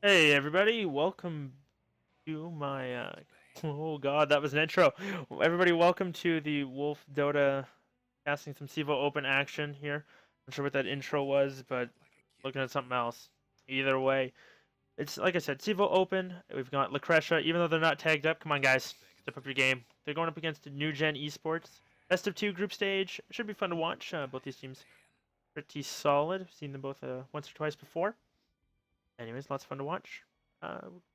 Hey everybody, welcome to my oh god, that was an intro. Everybody, welcome to the Wolf Dota casting some Cevo open action here. Not sure what that intro was, but looking at something else. Either way, it's like I said, Cevo open. We've got Lecresh, even though they're not tagged up. Come on guys, step up your game. They're going up against NewGen Esports. Best of two group stage. Should be fun to watch. Both these teams pretty solid. Seen them both once or twice before. Anyways, lots of fun to watch.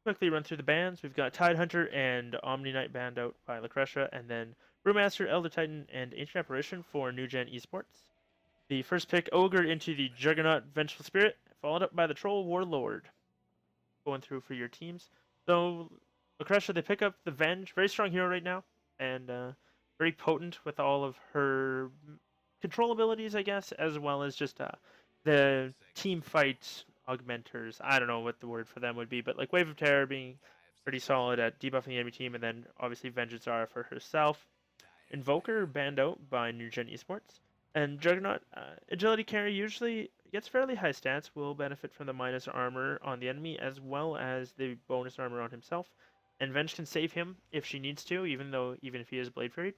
Quickly run through the bands. We've got Tidehunter and Omni Knight banned out by Lecresh, and then Brewmaster, Elder Titan, and Ancient Apparition for New Gen Esports. The first pick, Ogre into the Juggernaut Vengeful Spirit, followed up by the Troll Warlord. Going through for your teams. So, Lecresh, they pick up the Venge, very strong hero right now, and very potent with all of her control abilities, I guess, as well as just the team fight augmenters. I don't know what the word for them would be, but like Wave of Terror being pretty solid at debuffing the enemy team, and then obviously Vengeance Zara for herself. Invoker banned out by New Gen Esports. And Juggernaut, agility carry usually gets fairly high stats, will benefit from the minus armor on the enemy as well as the bonus armor on himself. And Venge can save him if she needs to, even if he is Blade Fairy.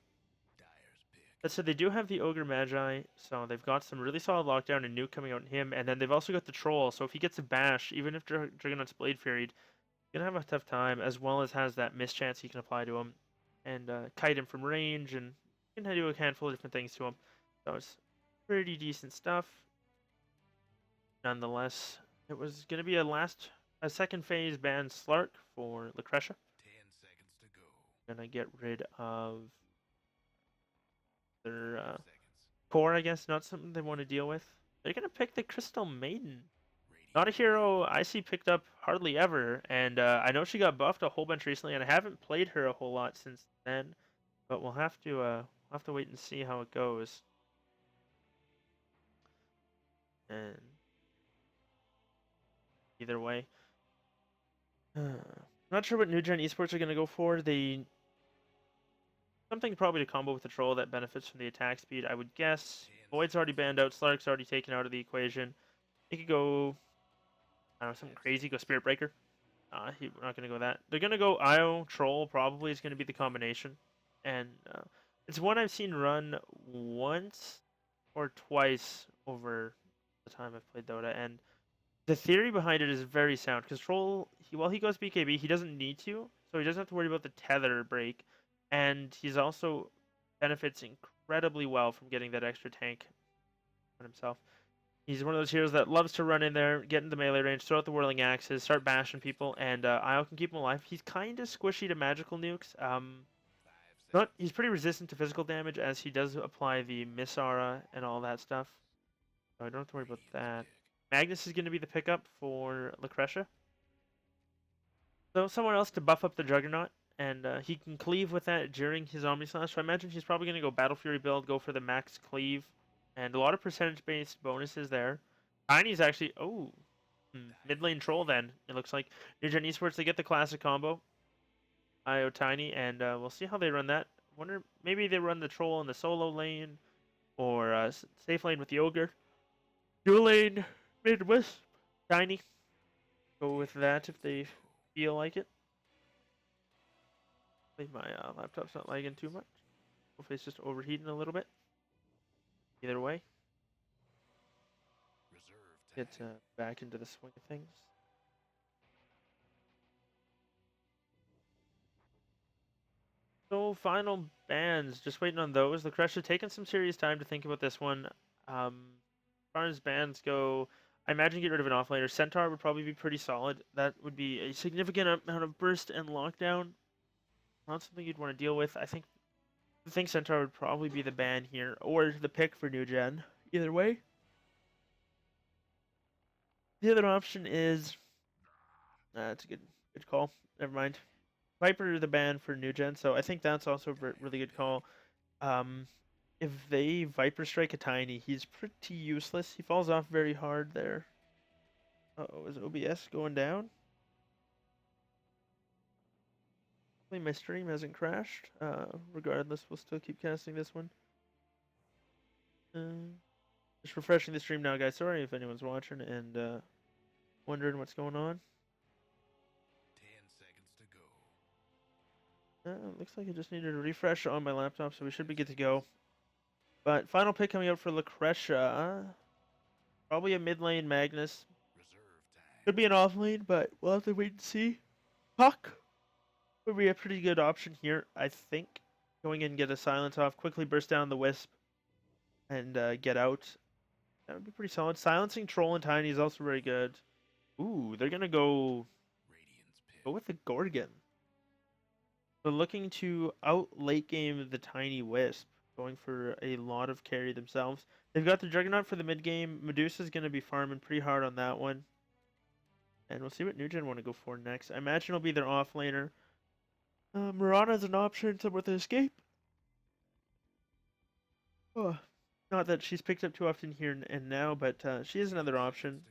That said, they do have the Ogre Magi, so they've got some really solid lockdown and nuke coming out in him, and then they've also got the Troll, so if he gets a bash, even if Juggernaut's Blade Fairy'd, he's gonna have a tough time, as well as has that mischance he can apply to him, and kite him from range, and can do a handful of different things to him. So it's pretty decent stuff. Nonetheless, it was gonna be a second phase ban Slark for Lecresh. Gonna get rid of their core, I guess, not something they want to deal with. They're gonna pick the Crystal Maiden. Not a hero I see picked up hardly ever, and I know she got buffed a whole bunch recently, and I haven't played her a whole lot since then. But we'll have to wait and see how it goes. And either way, not sure what New Gen Esports are gonna go for. They something probably to combo with the troll that benefits from the attack speed, I would guess. Void's already banned out, Slark's already taken out of the equation. They could go, I don't know, something crazy, go Spirit Breaker. We're not going to go that. They're going to go IO, Troll, probably is going to be the combination. And it's one I've seen run once or twice over the time I've played Dota. And the theory behind it is very sound. Because Troll, while he goes BKB, he doesn't need to. So he doesn't have to worry about the tether break. And he's also benefits incredibly well from getting that extra tank on himself. He's one of those heroes that loves to run in there, get into melee range, throw out the whirling axes, start bashing people, and IO can keep him alive. He's kind of squishy to magical nukes. Not he's pretty resistant to physical damage as he does apply the Miss Aura and all that stuff. So I don't have to worry about that. Magnus is going to be the pickup for Lecresh. So someone else to buff up the Juggernaut, and he can cleave with that during his Omni Slash. So I imagine he's probably going to go Battle Fury build, go for the max cleave, and a lot of percentage-based bonuses there. Tiny's actually mid lane troll. Then it looks like NewGen Esports, they get the classic combo, IO Tiny, and we'll see how they run that. Wonder maybe they run the troll in the solo lane, or safe lane with the ogre. Dual lane mid with Tiny. Go with that if they feel like it. Hopefully my laptop's not lagging too much. Hopefully it's just overheating a little bit. Either way, get back into the swing of things. So final bans, just waiting on those. Lecresh has taken some serious time to think about this one. As far as bans go, I imagine get rid of an offlaner. Centaur would probably be pretty solid. That would be a significant amount of burst and lockdown. Not something you'd want to deal with. I think Centaur would probably be the ban here, or the pick for New Gen. Either way. The other option is, it's a good call. Never mind. Viper the ban for New Gen, so I think that's also a really good call. If they Viper Strike a Tiny, he's pretty useless. He falls off very hard there. Uh-oh, is OBS going down? Hopefully my stream hasn't crashed. Regardless, we'll still keep casting this one. Just refreshing the stream now, guys. Sorry if anyone's watching and wondering what's going on. Looks like I just needed a refresh on my laptop, so we should be good to go. But final pick coming up for Lecresh. Probably a mid lane Magnus. Could be an off lane, but we'll have to wait and see. Puck would be a pretty good option here, I think. Going in and get a silence off, quickly burst down the Wisp, and get out. That would be pretty solid. Silencing Troll and Tiny is also very good. Ooh, they're gonna go with the Gorgon. They're looking to out late game the Tiny Wisp, going for a lot of carry themselves. They've got the Juggernaut for the mid game. Medusa's gonna be farming pretty hard on that one. And we'll see what NewGen want to go for next. I imagine it'll be their off laner. Mirana's an option, some with escape. Oh, not that she's picked up too often here and now, but she is another option.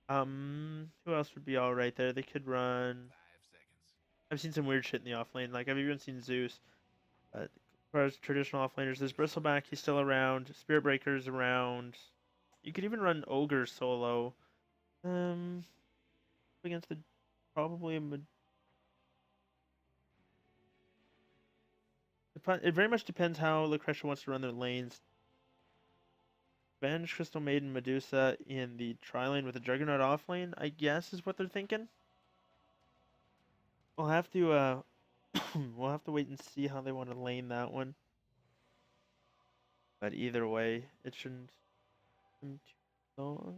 Who else would be all right there? They could run. I've seen some weird shit in the off lane. Like I've even seen Zeus. As far as traditional off laners, there's Bristleback. He's still around. Spirit Breaker's around. You could even run Ogre solo. Against the probably a it very much depends how Lecresh wants to run their lanes. Vanish, Crystal Maiden, Medusa in the tri-lane with a Juggernaut off lane, I guess is what they're thinking. We'll have to we'll have to wait and see how they want to lane that one. But either way, it shouldn't be too long.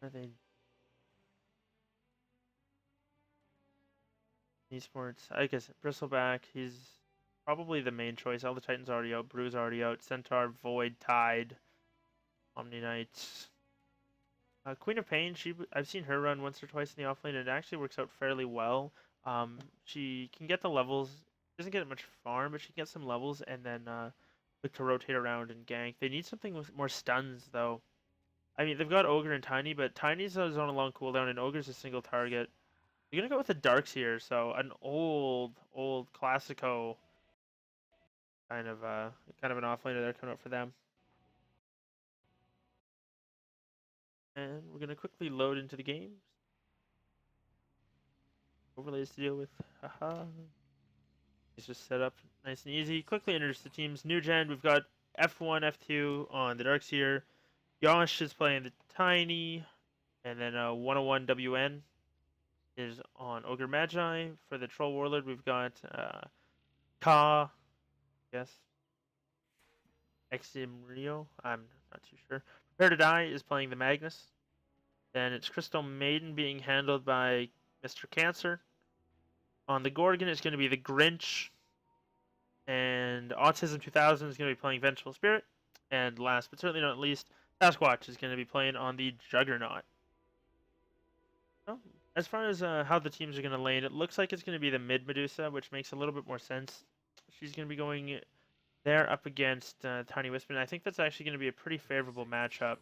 Are they esports? I guess Bristleback, he's probably the main choice. All the Titans already out, Brew's already out, Centaur, Void, Tide, Omni Knights. Queen of Pain, I've seen her run once or twice in the offlane, and it actually works out fairly well. She can get the levels, doesn't get much farm, but she can get some levels, and then look to rotate around and gank. They need something with more stuns, though. I mean, they've got Ogre and Tiny, but Tiny's on a long cooldown, and Ogre's a single target. You're gonna go with the Darks here, so an old Classico kind of an offlaner there coming up for them. And we're gonna quickly load into the game. Overlays to deal with. Haha. It's just set up nice and easy. Quickly introduce the teams. NewGen, we've got F1, F2 on the Darks here. Yosh is playing the Tiny. And then 101 WN is on Ogre Magi. For the Troll Warlord, we've got Ka. Yes. Eximrio. I'm not too sure. Prepare to Die is playing the Magnus. Then it's Crystal Maiden being handled by Mr. Cancer. On the Gorgon, it's going to be the Grinch. And Autism 2000 is going to be playing Vengeful Spirit. And last but certainly not least, Sasquatch is going to be playing on the Juggernaut. Well, as far as how the teams are going to lane, it looks like it's going to be the mid Medusa, which makes a little bit more sense. She's going to be going there up against Tiny Wisp, and I think that's actually going to be a pretty favorable matchup.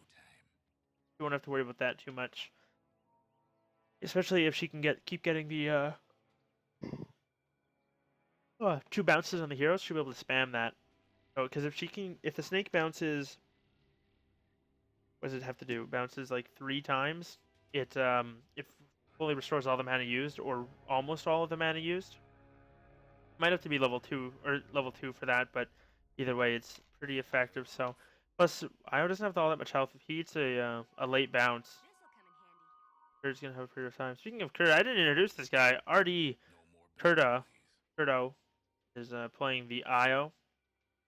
You won't have to worry about that too much. Especially if she can keep getting the 2 bounces on the heroes, she'll be able to spam that. Oh, because if the snake bounces, what does it have to do? Bounces like 3 times. It fully restores all the mana used, or almost all of the mana used. Might have to be level 2 or level 2 for that, but either way, it's pretty effective. So, plus Io doesn't have all that much health. If he eats a late bounce, Kurt's gonna have a period of time. Speaking of Kurt, I didn't introduce this guy. RD Kurto is playing the Io.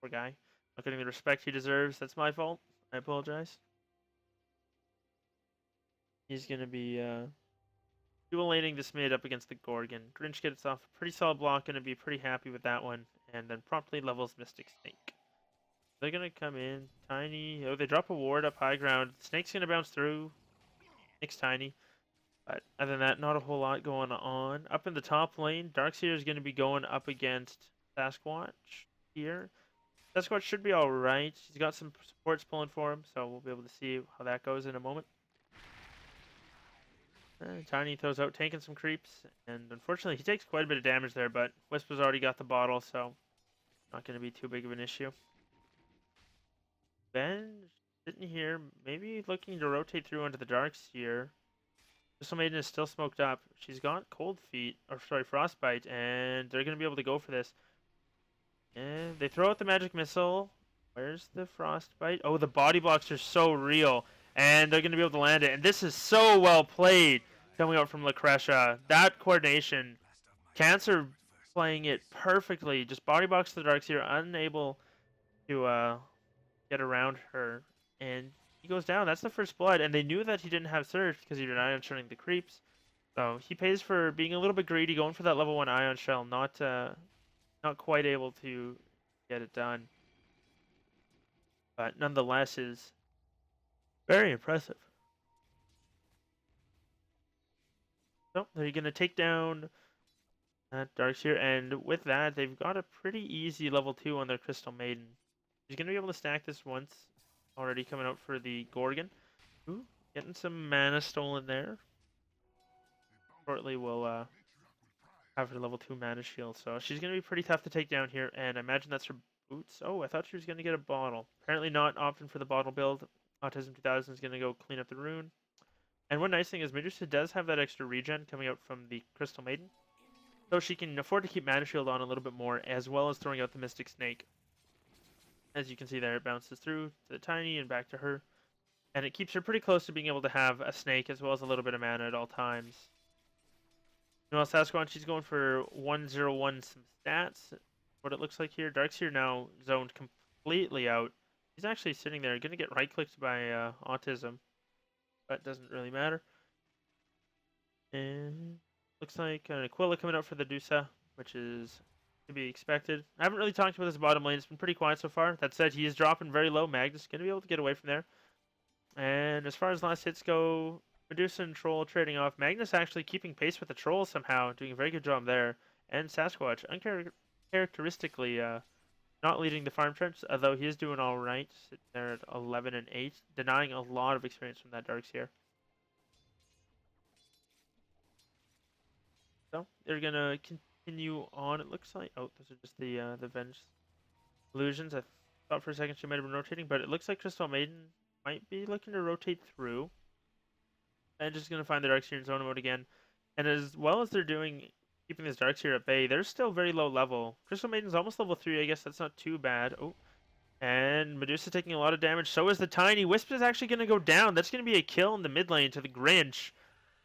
Poor guy. Not getting the respect he deserves. That's my fault. I apologize. He's going to be dual laning this mid up against the Gorgon. Grinch gets off a pretty solid block. Going to be pretty happy with that one. And then promptly levels Mystic Snake. They're going to come in. Tiny. Oh, they drop a ward up high ground. Snake's going to bounce through. Snake's Tiny. But other than that, not a whole lot going on. Up in the top lane, Darkseer is going to be going up against Sasquatch here. Sasquatch should be alright. He's got some supports pulling for him, so we'll be able to see how that goes in a moment. Tiny throws out tanking some creeps, and unfortunately he takes quite a bit of damage there, but Wisp has already got the bottle, so not going to be too big of an issue. Ben sitting here, maybe looking to rotate through into the darks here. Crystal Maiden is still smoked up. She's got cold feet, or sorry, frostbite, and they're gonna be able to go for this. And they throw out the magic missile. Where's the frostbite? Oh, the body blocks are so real, and they're gonna be able to land it. And this is so well played coming out from Lecresh. That coordination, Cancer playing it perfectly. Just body blocks the darks here, unable to get around her, and he goes down. That's the first blood, and they knew that he didn't have surge because he did ion shelling the creeps. So he pays for being a little bit greedy, going for that level 1 ion shell, not quite able to get it done. But nonetheless is very impressive. So they're going to take down Darkseer, and with that, they've got a pretty easy level 2 on their Crystal Maiden. He's going to be able to stack this once, already coming out for the Gorgon. Ooh, getting some mana stolen there. Shortly we'll have her level 2 mana shield, so she's going to be pretty tough to take down here, and I imagine that's her boots. Oh, I thought she was going to get a bottle. Apparently not opting for the bottle build. Autism 2000 is going to go clean up the rune. And one nice thing is Medusa does have that extra regen coming out from the Crystal Maiden, so she can afford to keep mana shield on a little bit more, as well as throwing out the Mystic Snake. As you can see there, it bounces through to the Tiny and back to her, and it keeps her pretty close to being able to have a snake as well as a little bit of mana at all times. Meanwhile, Sasquatch, she's going for 101 some stats. What it looks like here, Darkseer now zoned completely out. He's actually sitting there, going to get right-clicked by Autism, but doesn't really matter. And looks like an Aquila coming out for the Dusa, which is to be expected. I haven't really talked about this bottom lane. It's been pretty quiet so far. That said, he is dropping very low. Magnus going to be able to get away from there. And as far as last hits go, Medusa and Troll trading off. Magnus actually keeping pace with the Troll somehow, doing a very good job there. And Sasquatch, uncharacteristically, not leading the farm trench, although he is doing all right. Sitting there at 11 and 8, denying a lot of experience from that Darkseer. So they're gonna continue on. It looks like those are just the Venge illusions. I thought for a second she might have been rotating, but it looks like Crystal Maiden might be looking to rotate through. And just gonna find the Darkseer in zone mode again. And as well as they're doing, keeping this Darkseer at bay, they're still very low level. Crystal Maiden's almost level 3. I guess that's not too bad. Oh, and Medusa taking a lot of damage. So is the Tiny. Wisp is actually gonna go down. That's gonna be a kill in the mid lane to the Grinch.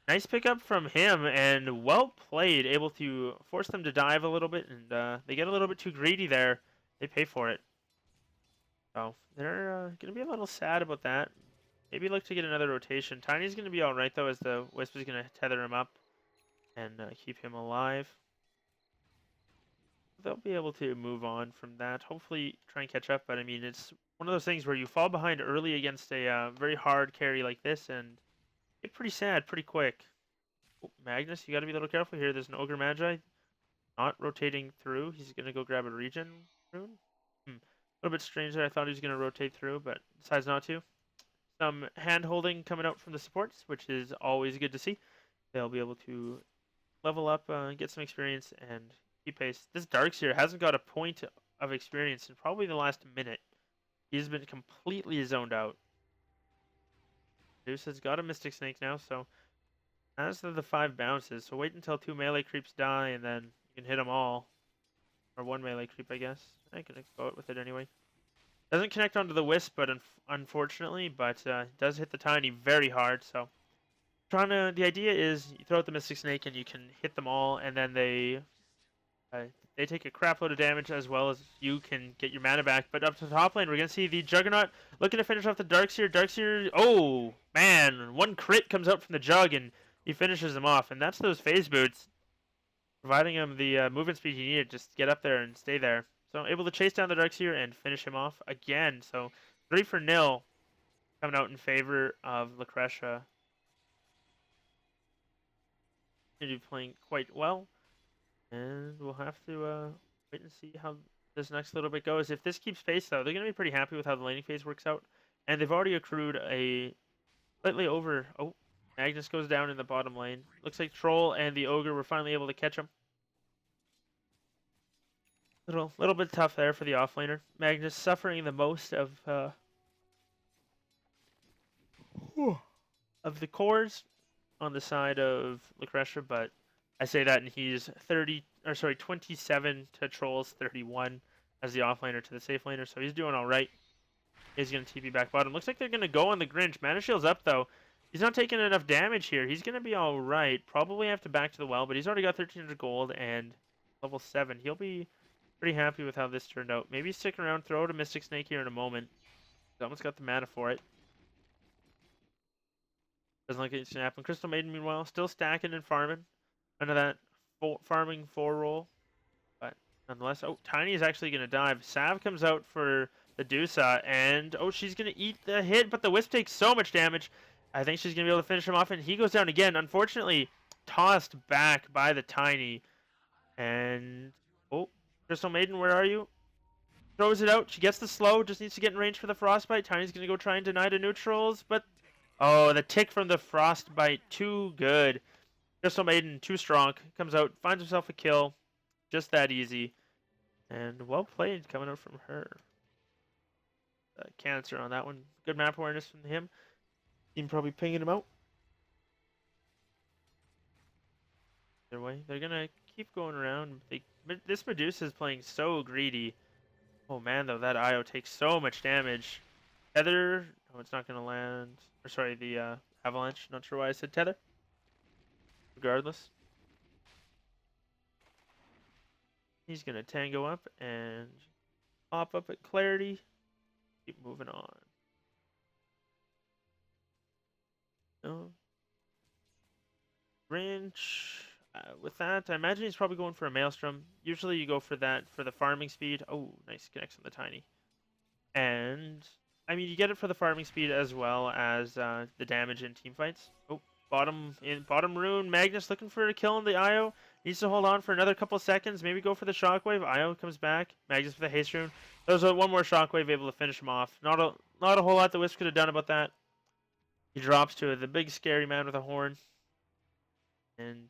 Nice pickup from him, and well played, able to force them to dive a little bit, and they get a little bit too greedy there. They pay for it. So they're going to be a little sad about that. Maybe look to get another rotation. Tiny's going to be alright, though, as the Wisp is going to tether him up and keep him alive. They'll be able to move on from that. Hopefully try and catch up, but I mean, it's one of those things where you fall behind early against a very hard carry like this, and get pretty sad pretty quick. Oh, Magnus, you got to be a little careful here. There's an Ogre Magi not rotating through. He's going to go grab a regen rune. A little bit strange there. I thought he was going to rotate through, but decides not to. Some hand holding coming out from the supports, which is always good to see. They'll be able to level up, get some experience, and keep pace. This Darkseer hasn't got a point of experience in probably the last minute. He's been completely zoned out. Zeus has got a Mystic Snake now, so as to the 5 bounces, so wait until 2 melee creeps die, and then you can hit them all. Or 1 melee creep, I guess. I can go out with it anyway. Doesn't connect onto the Wisp, but unfortunately, but does hit the Tiny very hard, so the idea is you throw out the Mystic Snake and you can hit them all, and then they take a crap load of damage as well as you can get your mana back. But up to the top lane, we're going to see the Juggernaut looking to finish off the Darkseer. Darkseer, oh, man, 1 crit comes out from the Jug, and he finishes him off. And that's those phase boots, providing him the movement speed he needed just to get up there and stay there. So able to chase down the Darkseer and finish him off again. So 3-0 coming out in favor of Lecresh. Seem to be playing quite well. And we'll have to wait and see how this next little bit goes. If this keeps pace, though, they're going to be pretty happy with how the laning phase works out. And they've already accrued a slightly over... Oh, Magnus goes down in the bottom lane. Looks like Troll and the Ogre were finally able to catch him. Little bit tough there for the offlaner. Magnus suffering the most of of the cores on the side of Lecresh, but I say that and he's 27 to Trolls 31 as the offlaner to the safe laner, so he's doing all right. He's going to TP back bottom. Looks like they're going to go on the Grinch. Mana Shield's up, though. He's not taking enough damage here. He's going to be all right. Probably have to back to the well, but he's already got 1,300 gold and level 7. He'll be pretty happy with how this turned out. Maybe stick around, throw out a Mystic Snake here in a moment. He's almost got the mana for it. Doesn't look like it's going to happen. Crystal Maiden, meanwhile, still stacking and farming. Under that farming 4 roll. But nonetheless, oh, Tiny is actually going to dive. Sav comes out for the Dusa, and oh, she's going to eat the hit, but the Wisp takes so much damage. I think she's going to be able to finish him off, and he goes down again. Unfortunately, tossed back by the Tiny. And, oh, Crystal Maiden, where are you? Throws it out. She gets the slow, just needs to get in range for the Frostbite. Tiny's going to go try and deny the neutrals, but oh, the tick from the Frostbite, too good. Crystal Maiden, too strong. Comes out, finds himself a kill. Just that easy. And well played coming out from her. Cancer on that one. Good map awareness from him. Team probably pinging him out. Either way, they're going to keep going around. This Medusa is playing so greedy. Oh man, though, that IO takes so much damage. Tether. Oh, it's not going to land. Or sorry, the Avalanche. Not sure why I said Tether. Regardless. He's going to tango up and pop up at Clarity. Keep moving on. No. Grinch. With that, I imagine he's probably going for a Maelstrom. Usually you go for that for the farming speed. Oh, nice connects on the Tiny. And, I mean, you get it for the farming speed as well as the damage in team fights. Oh, bottom rune. Magnus looking for a kill on the IO. Needs to hold on for another couple seconds. Maybe go for the shockwave. IO comes back. Magnus for the haste rune. There's one more shockwave able to finish him off. Not a whole lot the Wisp could have done about that. He drops to the big scary man with a horn. And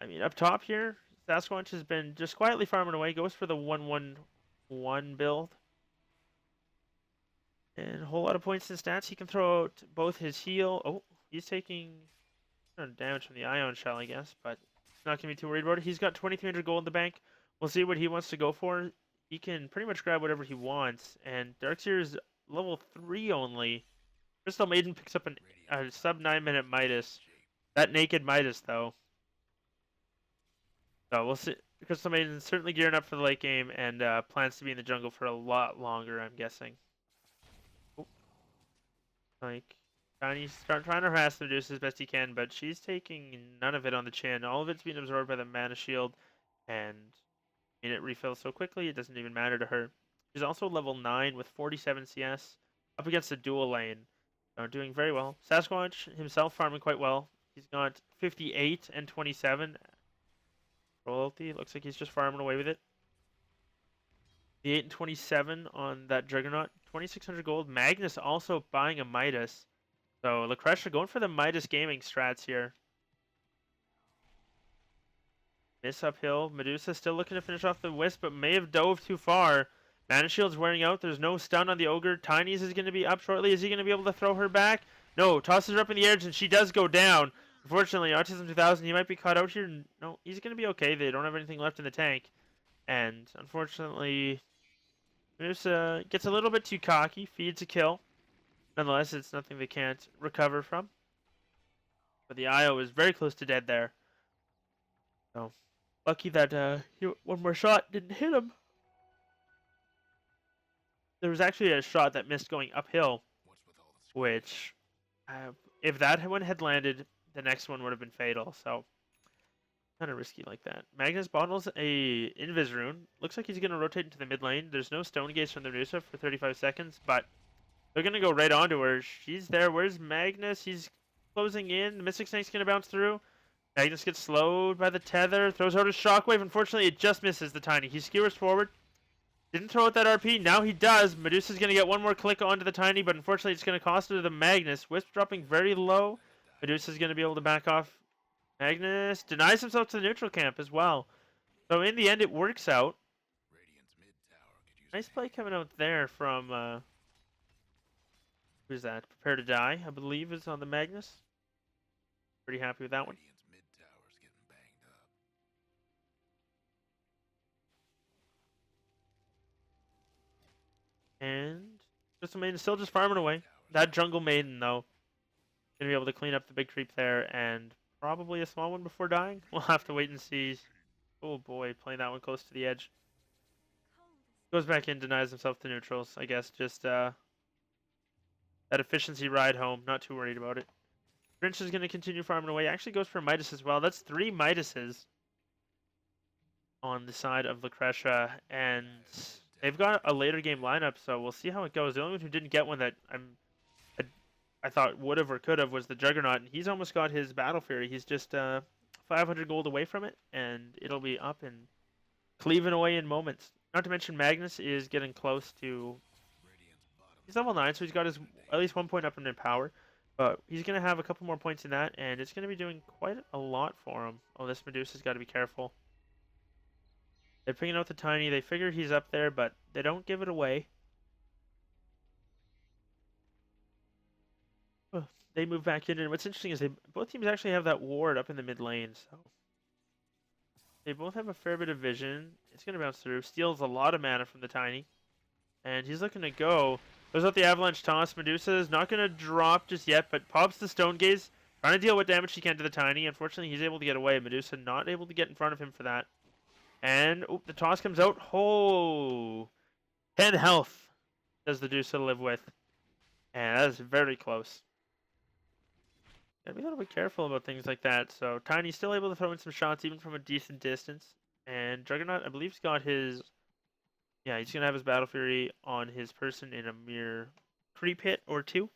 I mean, up top here, Sasquatch has been just quietly farming away. Goes for the 1-1-1 build. And a whole lot of points and stats. He can throw out both his heal. Oh, he's taking damage from the Ion Shell, I guess. But he's not going to be too worried about it. He's got 2,300 gold in the bank. We'll see what he wants to go for. He can pretty much grab whatever he wants. And Darkseer is level 3 only. Crystal Maiden picks up a sub 9-minute Midas. That naked Midas, though. So we'll see. Crystal Maiden is certainly gearing up for the late game and plans to be in the jungle for a lot longer, I'm guessing. Oh. Like, Tiny's trying to harass the Medusa as best he can, but she's taking none of it on the chin. All of it's being absorbed by the mana shield, and it refills so quickly it doesn't even matter to her. She's also level 9 with 47 CS, up against the dual lane. Doing very well. Sasquatch himself farming quite well. He's got 58 and 27. Royalty. Looks like he's just farming away with it. The 8 and 27 on that Juggernaut. 2,600 gold. Magnus also buying a Midas. So Lecresh are going for the Midas gaming strats here. Miss uphill. Medusa still looking to finish off the Wisp, but may have dove too far. Mana Shield's wearing out. There's no stun on the Ogre. Tiny's is going to be up shortly. Is he going to be able to throw her back? No. Tosses her up in the edge, and she does go down. Unfortunately, Autism 2000, he might be caught out here. No, he's going to be okay. They don't have anything left in the tank. And unfortunately, Medusa gets a little bit too cocky. Feeds a kill. Nonetheless, it's nothing they can't recover from. But the IO is very close to dead there. So, lucky that one more shot didn't hit him. There was actually a shot that missed going uphill, which, if that one had landed, the next one would have been fatal. So, kind of risky like that. Magnus bottles a Invis rune. Looks like he's going to rotate into the mid lane. There's no stone gaze from the Medusa for 35 seconds, but they're going to go right onto her. She's there. Where's Magnus? He's closing in. The Mystic Snake's going to bounce through. Magnus gets slowed by the tether. Throws out a shockwave. Unfortunately, it just misses the Tiny. He skewers forward. Didn't throw out that RP. Now he does. Medusa's going to get one more click onto the Tiny, but unfortunately it's going to cost her the Magnus. Wisp dropping very low. Medusa's going to be able to back off. Magnus denies himself to the neutral camp as well. So in the end, it works out. Nice play coming out there from Who's that? Prepare to Die, I believe, is on the Magnus. Pretty happy with that one. And Crystal Maiden still just farming away. That Jungle Maiden, though, gonna be able to clean up the big creep there, and probably a small one before dying. We'll have to wait and see. Oh boy, playing that one close to the edge. Goes back in, denies himself to neutrals. I guess just that efficiency ride home. Not too worried about it. Grinch is going to continue farming away. Actually goes for Midas as well. That's 3 Midases on the side of Lecresh, and they've got a later game lineup, so we'll see how it goes. The only one who didn't get one that I thought would have or could have was the Juggernaut, and he's almost got his Battle Fury. He's just 500 gold away from it, and it'll be up and cleaving away in moments. Not to mention Magnus is getting close to... He's level 9, so he's got his at least 1 point up in power. But he's going to have a couple more points in that, and it's going to be doing quite a lot for him. Oh, this Medusa's got to be careful. They're picking out the Tiny. They figure he's up there, but they don't give it away. Oh, they move back in, and what's interesting is both teams actually have that ward up in the mid lane, so... They both have a fair bit of vision. It's going to bounce through. Steals a lot of mana from the Tiny. And he's looking to go. Goes out the Avalanche Toss. Medusa is not going to drop just yet, but pops the Stone Gaze. Trying to deal what damage he can to the Tiny. Unfortunately, he's able to get away. Medusa not able to get in front of him for that. And the toss comes out. Oh! 10 health does the Medusa live with. And that is very close. Gotta be a little bit careful about things like that. So Tiny's still able to throw in some shots even from a decent distance. And Juggernaut, I believe, has got his... Yeah, he's going to have his Battle Fury on his person in a mere creep hit or 2.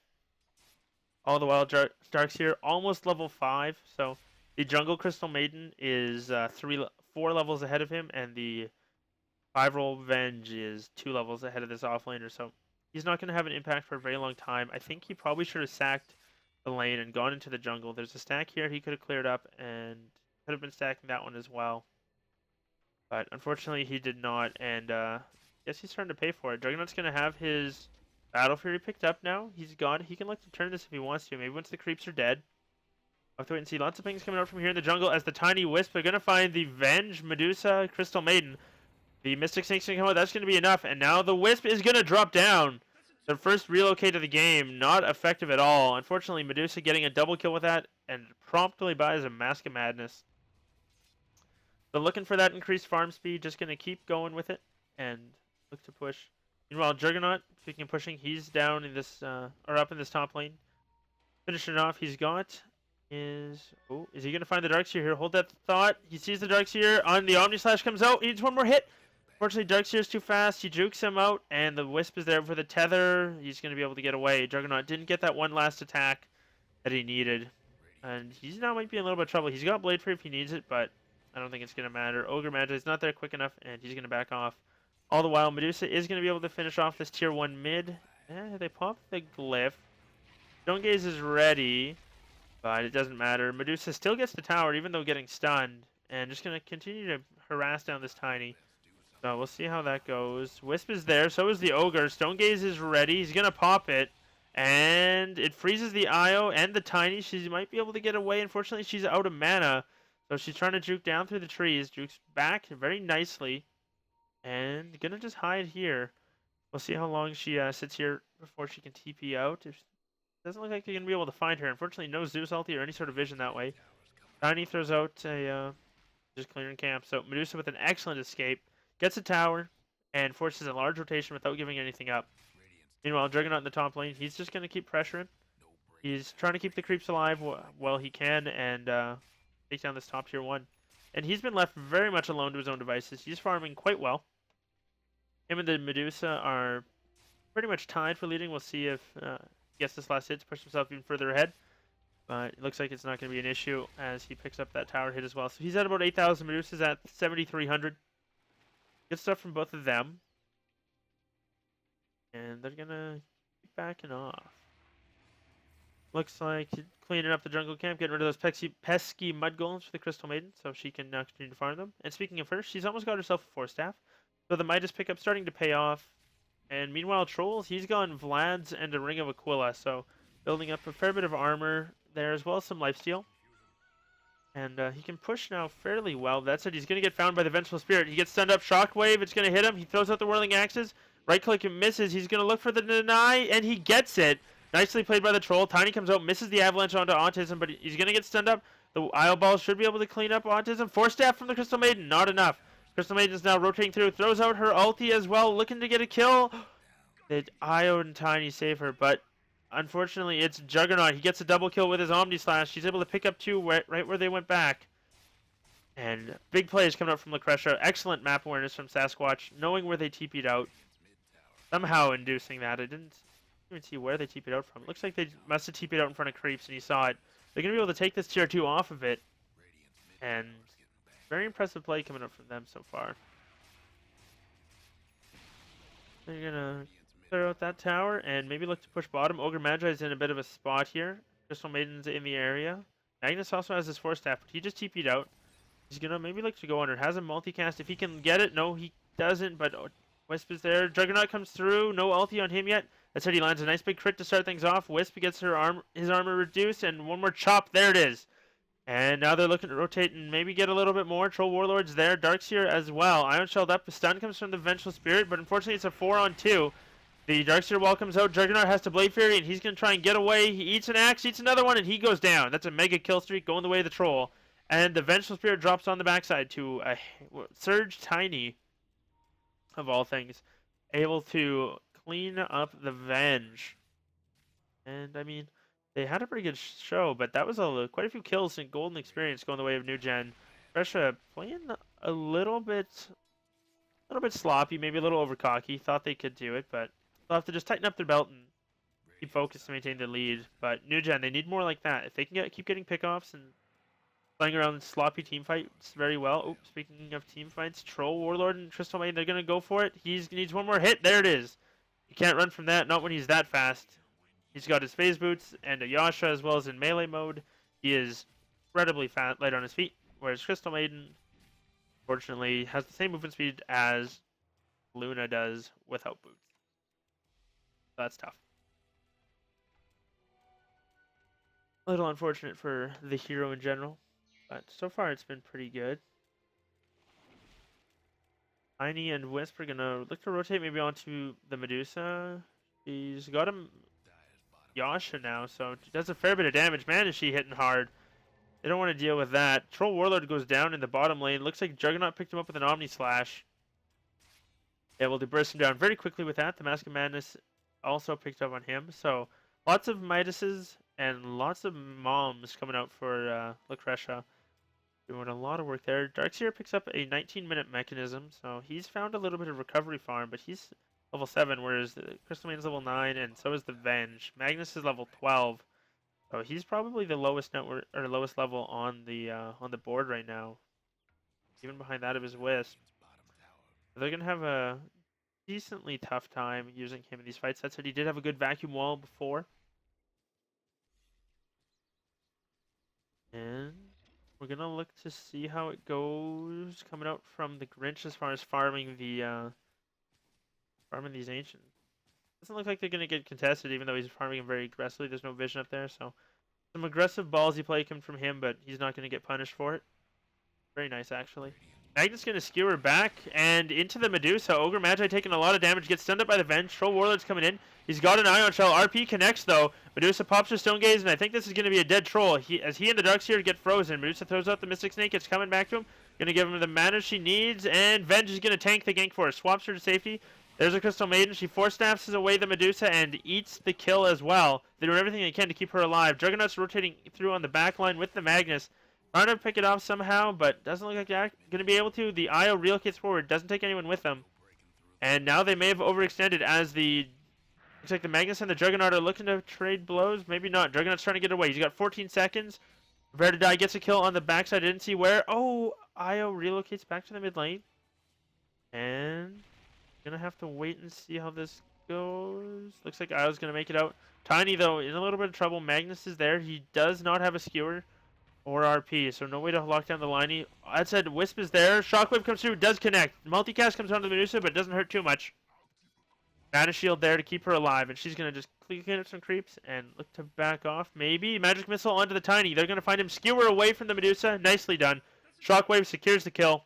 All the while, Dark's here, almost level 5. So the Jungle Crystal Maiden is 4 levels ahead of him. And the 5-roll Venge is 2 levels ahead of this offlaner. So he's not going to have an impact for a very long time. I think he probably should have sacked the lane and gone into the jungle. There's a stack here he could have cleared up and could have been stacking that one as well. But unfortunately he did not, and guess he's starting to pay for it. Juggernaut's going to have his Battle Fury picked up now. He can look to turn this if he wants to. Maybe once the creeps are dead. I'll have to wait and see. Lots of things coming out from here in the jungle as the Tiny Wisp are going to find the Venge, Medusa, Crystal Maiden. The Mystic Snake's going to come out. That's going to be enough. And now the Wisp is going to drop down. Their first relocate of the game, not effective at all. Unfortunately, Medusa getting a double kill with that and promptly buys a Mask of Madness. So looking for that increased farm speed, just going to keep going with it and look to push. Meanwhile, Juggernaut, speaking of pushing, he's down in this, or up in this top lane. Finishing it off, he's got is... Oh, is he going to find the Darkseer here? Hold that thought. He sees the Darkseer on the Omni Slash comes out. He needs one more hit. Unfortunately, Darkseer's too fast. He jukes him out, and the Wisp is there for the tether. He's going to be able to get away. Juggernaut didn't get that one last attack that he needed. And he's now might be in a little bit of trouble. He's got Blade Free if he needs it, but I don't think it's going to matter. Ogre Magi is not there quick enough, and he's going to back off. All the while, Medusa is going to be able to finish off this tier 1 mid. They pop the Glyph. Stone Gaze is ready, but it doesn't matter. Medusa still gets the tower, even though getting stunned, and just going to continue to harass down this Tiny. So we'll see how that goes. Wisp is there, so is the Ogre. Stone Gaze is ready. He's going to pop it. And it freezes the Io and the Tiny. She might be able to get away. Unfortunately, she's out of mana. So she's trying to juke down through the trees. Jukes back very nicely. And going to just hide here. We'll see how long she sits here before she can TP out. It doesn't look like you're going to be able to find her. Unfortunately, no Zeus ulti or any sort of vision that way. Tiny throws out a just clearing camp. So Medusa with an excellent escape. Gets a tower, and forces a large rotation without giving anything up. Meanwhile, Juggernaut in the top lane, he's just going to keep pressuring. He's trying to keep the creeps alive while he can, and take down this top tier 1. And he's been left very much alone to his own devices. He's farming quite well. Him and the Medusa are pretty much tied for leading. We'll see if he gets this last hit to push himself even further ahead. But it looks like it's not going to be an issue as he picks up that tower hit as well. So he's at about 8,000. Medusa's at 7,300. Good stuff from both of them. And they're going to keep backing off. Looks like cleaning up the jungle camp, getting rid of those pesky mud golems for the Crystal Maiden, so she can now continue to farm them. And speaking of her, she's almost got herself a 4-staff. So the Midas pickup starting to pay off. And meanwhile, Trolls, he's gone Vlad's and a Ring of Aquila, so building up a fair bit of armor there as well as some lifesteal. And he can push now fairly well. That said, he's going to get found by the Vengeful Spirit. He gets stunned up. Shockwave, it's going to hit him. He throws out the Whirling Axes. Right click and misses. He's going to look for the deny, and he gets it. Nicely played by the Troll. Tiny comes out, misses the Avalanche onto Autism, but he's going to get stunned up. The Isle Ball should be able to clean up Autism. Force Staff from the Crystal Maiden, not enough. Crystal Maiden is now rotating through, throws out her ulti as well, looking to get a kill. The Io and Tiny save her, but unfortunately, it's Juggernaut. He gets a double kill with his Omni Slash. He's able to pick up two right where they went back. And big plays coming up from Lecresh. Excellent map awareness from Sasquatch, knowing where they TP'd out. Somehow inducing that. I didn't even see where they TP'd out from. It looks like they must have TP'd out in front of Creeps, and he saw it. They're going to be able to take this tier 2 off of it. And very impressive play coming up from them so far. They're going to clear out that tower and maybe look to push bottom. Ogre Magi is in a bit of a spot here. Crystal Maiden's in the area. Magnus also has his Force Staff, but he just TP'd out. He's going to maybe look to go under. Has a multicast if he can get it. No, he doesn't, but Wisp is there. Juggernaut comes through. No ulti on him yet. That said, he lands a nice big crit to start things off. Wisp gets his armor reduced, and one more chop. There it is. And now they're looking to rotate and maybe get a little bit more. Troll Warlord's there. Darkseer as well. Iron Shelled up. The stun comes from the Vengeful Spirit, but unfortunately it's a 4-on-2. The Darkseer wall comes out. Juggernaut has to Blade Fury, and he's going to try and get away. He eats an axe, eats another one, and he goes down. That's a mega kill streak going the way of the Troll. And the Vengeful Spirit drops on the backside to a Surge Tiny, of all things, able to clean up the Venge. And, I mean, they had a pretty good show, but that was quite a few kills and golden experience going the way of NewGen. Fresha playing a little bit sloppy, maybe a little over cocky. Thought they could do it, but they'll have to just tighten up their belt and keep focused to maintain the lead. But NewGen, they need more like that. If they can keep getting pickoffs and playing around sloppy team fights very well. Oh, speaking of team fights, Troll, Warlord, and Crystal Maiden, they're going to go for it. He needs one more hit. There it is. You can't run from that, not when he's that fast. He's got his phase boots and a Yasha as well as in melee mode. He is incredibly light on his feet, whereas Crystal Maiden, fortunately, has the same movement speed as Luna does without boots. That's tough. A little unfortunate for the hero in general, but so far it's been pretty good. Tiny and Wisp are going to look to rotate maybe onto the Medusa. He's got him Yasha now, so she does a fair bit of damage. Man, is she hitting hard. They don't want to deal with that. Troll Warlord goes down in the bottom lane. Looks like Juggernaut picked him up with an Omni Slash. Able to burst him down very quickly with that. The Mask of Madness also picked up on him. So lots of Midases and lots of Moms coming out for Lecresh. Doing a lot of work there. Darkseer picks up a 19-minute mechanism, so he's found a little bit of recovery farm, but he's level 7, whereas the Crystal Maiden's level 9, and so is the Venge. Magnus is level 12, so he's probably the lowest network or lowest level on the board right now, even behind that of his Wisp. They're gonna have a decently tough time using him in these fights. That said, he did have a good vacuum wall before, and we're gonna look to see how it goes coming out from the Grinch as far as farming these ancients. Doesn't look like they're gonna get contested, even though he's farming them very aggressively. There's no vision up there, so some aggressive ballsy play coming from him, but he's not gonna get punished for it. Very nice, actually. Magnus gonna skewer back and into the Medusa. Ogre Magi taking a lot of damage, gets stunned up by the Venge. Troll Warlord's coming in. He's got an Ion Shell. RP connects though. Medusa pops her Stone Gaze, and I think this is gonna be a dead Troll. As he and the Darkseer get frozen, Medusa throws out the Mystic Snake. It's coming back to him. Gonna give him the mana she needs, and Venge is gonna tank the gank for her. Swaps her to safety. There's a Crystal Maiden. She Force Staffs away the Medusa and eats the kill as well. They're doing everything they can to keep her alive. Juggernaut's rotating through on the back line with the Magnus. Trying to pick it off somehow, but doesn't look like they're going to be able to. The Io relocates forward, doesn't take anyone with them. And now they may have overextended as looks like the Magnus and the Juggernaut are looking to trade blows. Maybe not. Juggernaut's trying to get away. He's got 14 seconds. Prepare to die, gets a kill on the backside. I didn't see where. Oh, Io relocates back to the mid lane. And going to have to wait and see how this goes. Looks like Io's going to make it out. Tiny, though, in a little bit of trouble. Magnus is there. He does not have a skewer or RP, so no way to lock down the liney. That said, Wisp is there. Shockwave comes through, does connect. Multicast comes onto the Medusa, but doesn't hurt too much. Mana shield there to keep her alive, and she's gonna just clean up some creeps and look to back off. Maybe magic missile onto the tiny. They're gonna find him. Skewer away from the Medusa. Nicely done. Shockwave secures the kill.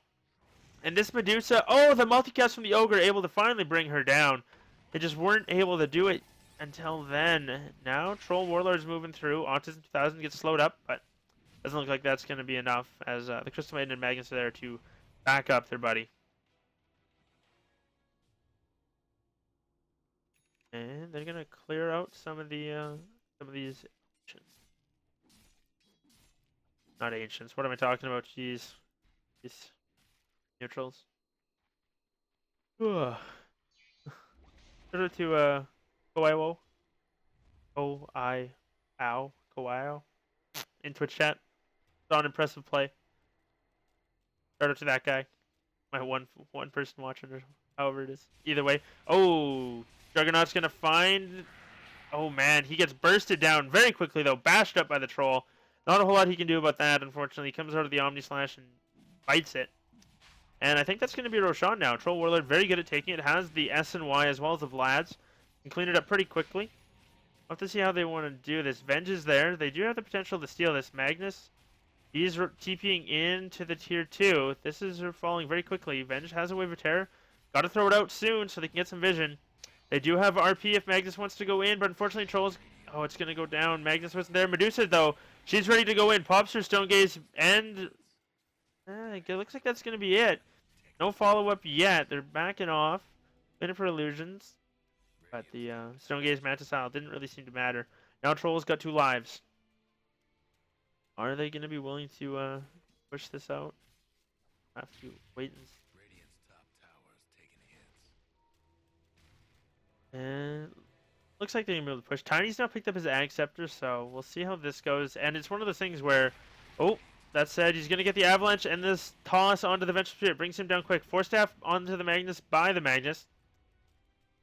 And this Medusa, oh, the multicast from the ogre able to finally bring her down. They just weren't able to do it until then. Now Troll Warlord's moving through. Autism 2000 gets slowed up, but doesn't look like that's gonna be enough as the Crystal Maiden and Magnus are there to back up their buddy. And they're gonna clear out some of these ancients. Not ancients. What am I talking about? Jeez. These neutrals. Shout out to Koiwo. Koiwo in Twitch chat. Saw an impressive play. Shout out to that guy. My one person watching, or however it is. Either way. Oh, Juggernaut's gonna find. Oh man, he gets bursted down very quickly though, bashed up by the troll. Not a whole lot he can do about that, unfortunately. He comes out of the Omni Slash and bites it. And I think that's gonna be Roshan now. Troll Warlord very good at taking it. Has the S and Y as well as the Vlads. Can clean it up pretty quickly. We'll have to see how they want to do this. Venge is there. They do have the potential to steal this. Magnus, he's TPing into the tier 2. This is falling very quickly. Venge has a Wave of Terror. Got to throw it out soon so they can get some vision. They do have RP if Magnus wants to go in, but unfortunately Trolls... Oh, it's going to go down. Magnus wasn't there. Medusa, though, she's ready to go in. Pops her Stone Gaze, and... it looks like that's going to be it. No follow-up yet. They're backing off. Minute for illusions. But the Stone Gaze Mantis style didn't really seem to matter. Now Troll's got 2 lives. Are they going to be willing to push this out? Have to wait and see. And looks like they're going to be able to push. Tiny's now picked up his Ag Scepter, so we'll see how this goes. And it's one of those things where, oh, that said, he's going to get the Avalanche, and this toss onto the Vengeful Spirit brings him down quick. Force Staff onto the Magnus by the Magnus.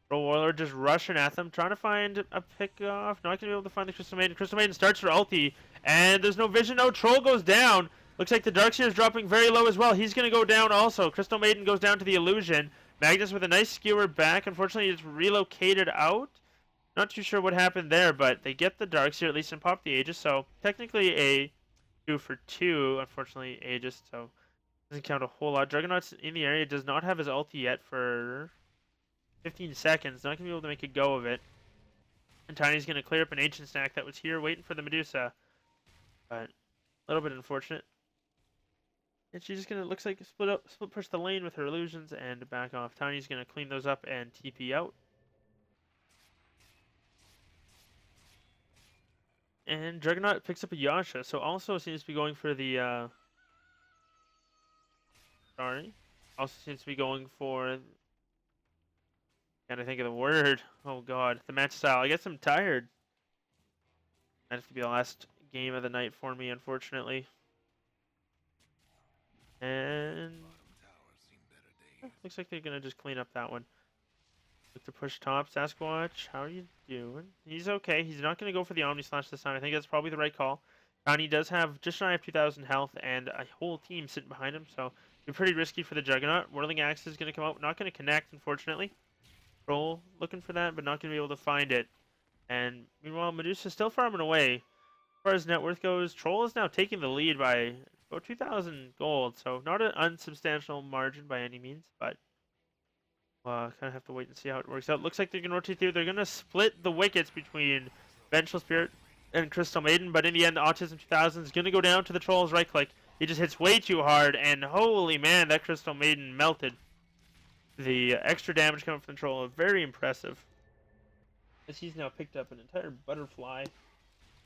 Troll Warlord just rushing at them, trying to find a pick-off. Not going to be able to find the Crystal Maiden. Crystal Maiden starts her ulti, and there's no vision. No, Troll goes down. Looks like the Darkseer is dropping very low as well. He's going to go down also. Crystal Maiden goes down to the Illusion. Magnus with a nice skewer back. Unfortunately, it's relocated out. Not too sure what happened there, but they get the Darkseer at least and pop the Aegis. So technically a 2 for 2. Unfortunately, Aegis, so doesn't count a whole lot. Juggernaut's in the area. Does not have his ulti yet for 15 seconds. Not going to be able to make a go of it. And Tiny's going to clear up an Ancient Snack that was here waiting for the Medusa. But a little bit unfortunate. And she's just gonna, looks like, split push the lane with her illusions and back off. Tiny's gonna clean those up and TP out. And Juggernaut picks up a Yasha, so also seems to be going for the also seems to be going for, can't think of the word. Oh god, the match style. I guess I'm tired. That has to be the last game of the night for me, unfortunately. And looks like they're gonna just clean up that one. Look to push top. Sasquatch, how are you doing? He's okay. He's not gonna go for the Omni Slash this time. I think that's probably the right call. Tiny does have just shy of 2,000 health and a whole team sitting behind him, so it'd be pretty risky for the Juggernaut. Whirling Axe is gonna come out, not gonna connect, unfortunately. Troll looking for that, but not gonna be able to find it. And meanwhile, Medusa's still farming away. As far as net worth goes, Troll is now taking the lead by about 2,000 gold, so not an unsubstantial margin by any means, but kind of have to wait and see how it works out. Looks like they're going to rotate through. They're going to split the wickets between Vengeful Spirit and Crystal Maiden, but in the end, Autism 2000 is going to go down to the Troll's right click. He just hits way too hard, and holy man, that Crystal Maiden melted. The extra damage coming from the Troll, very impressive. As he's now picked up an entire butterfly,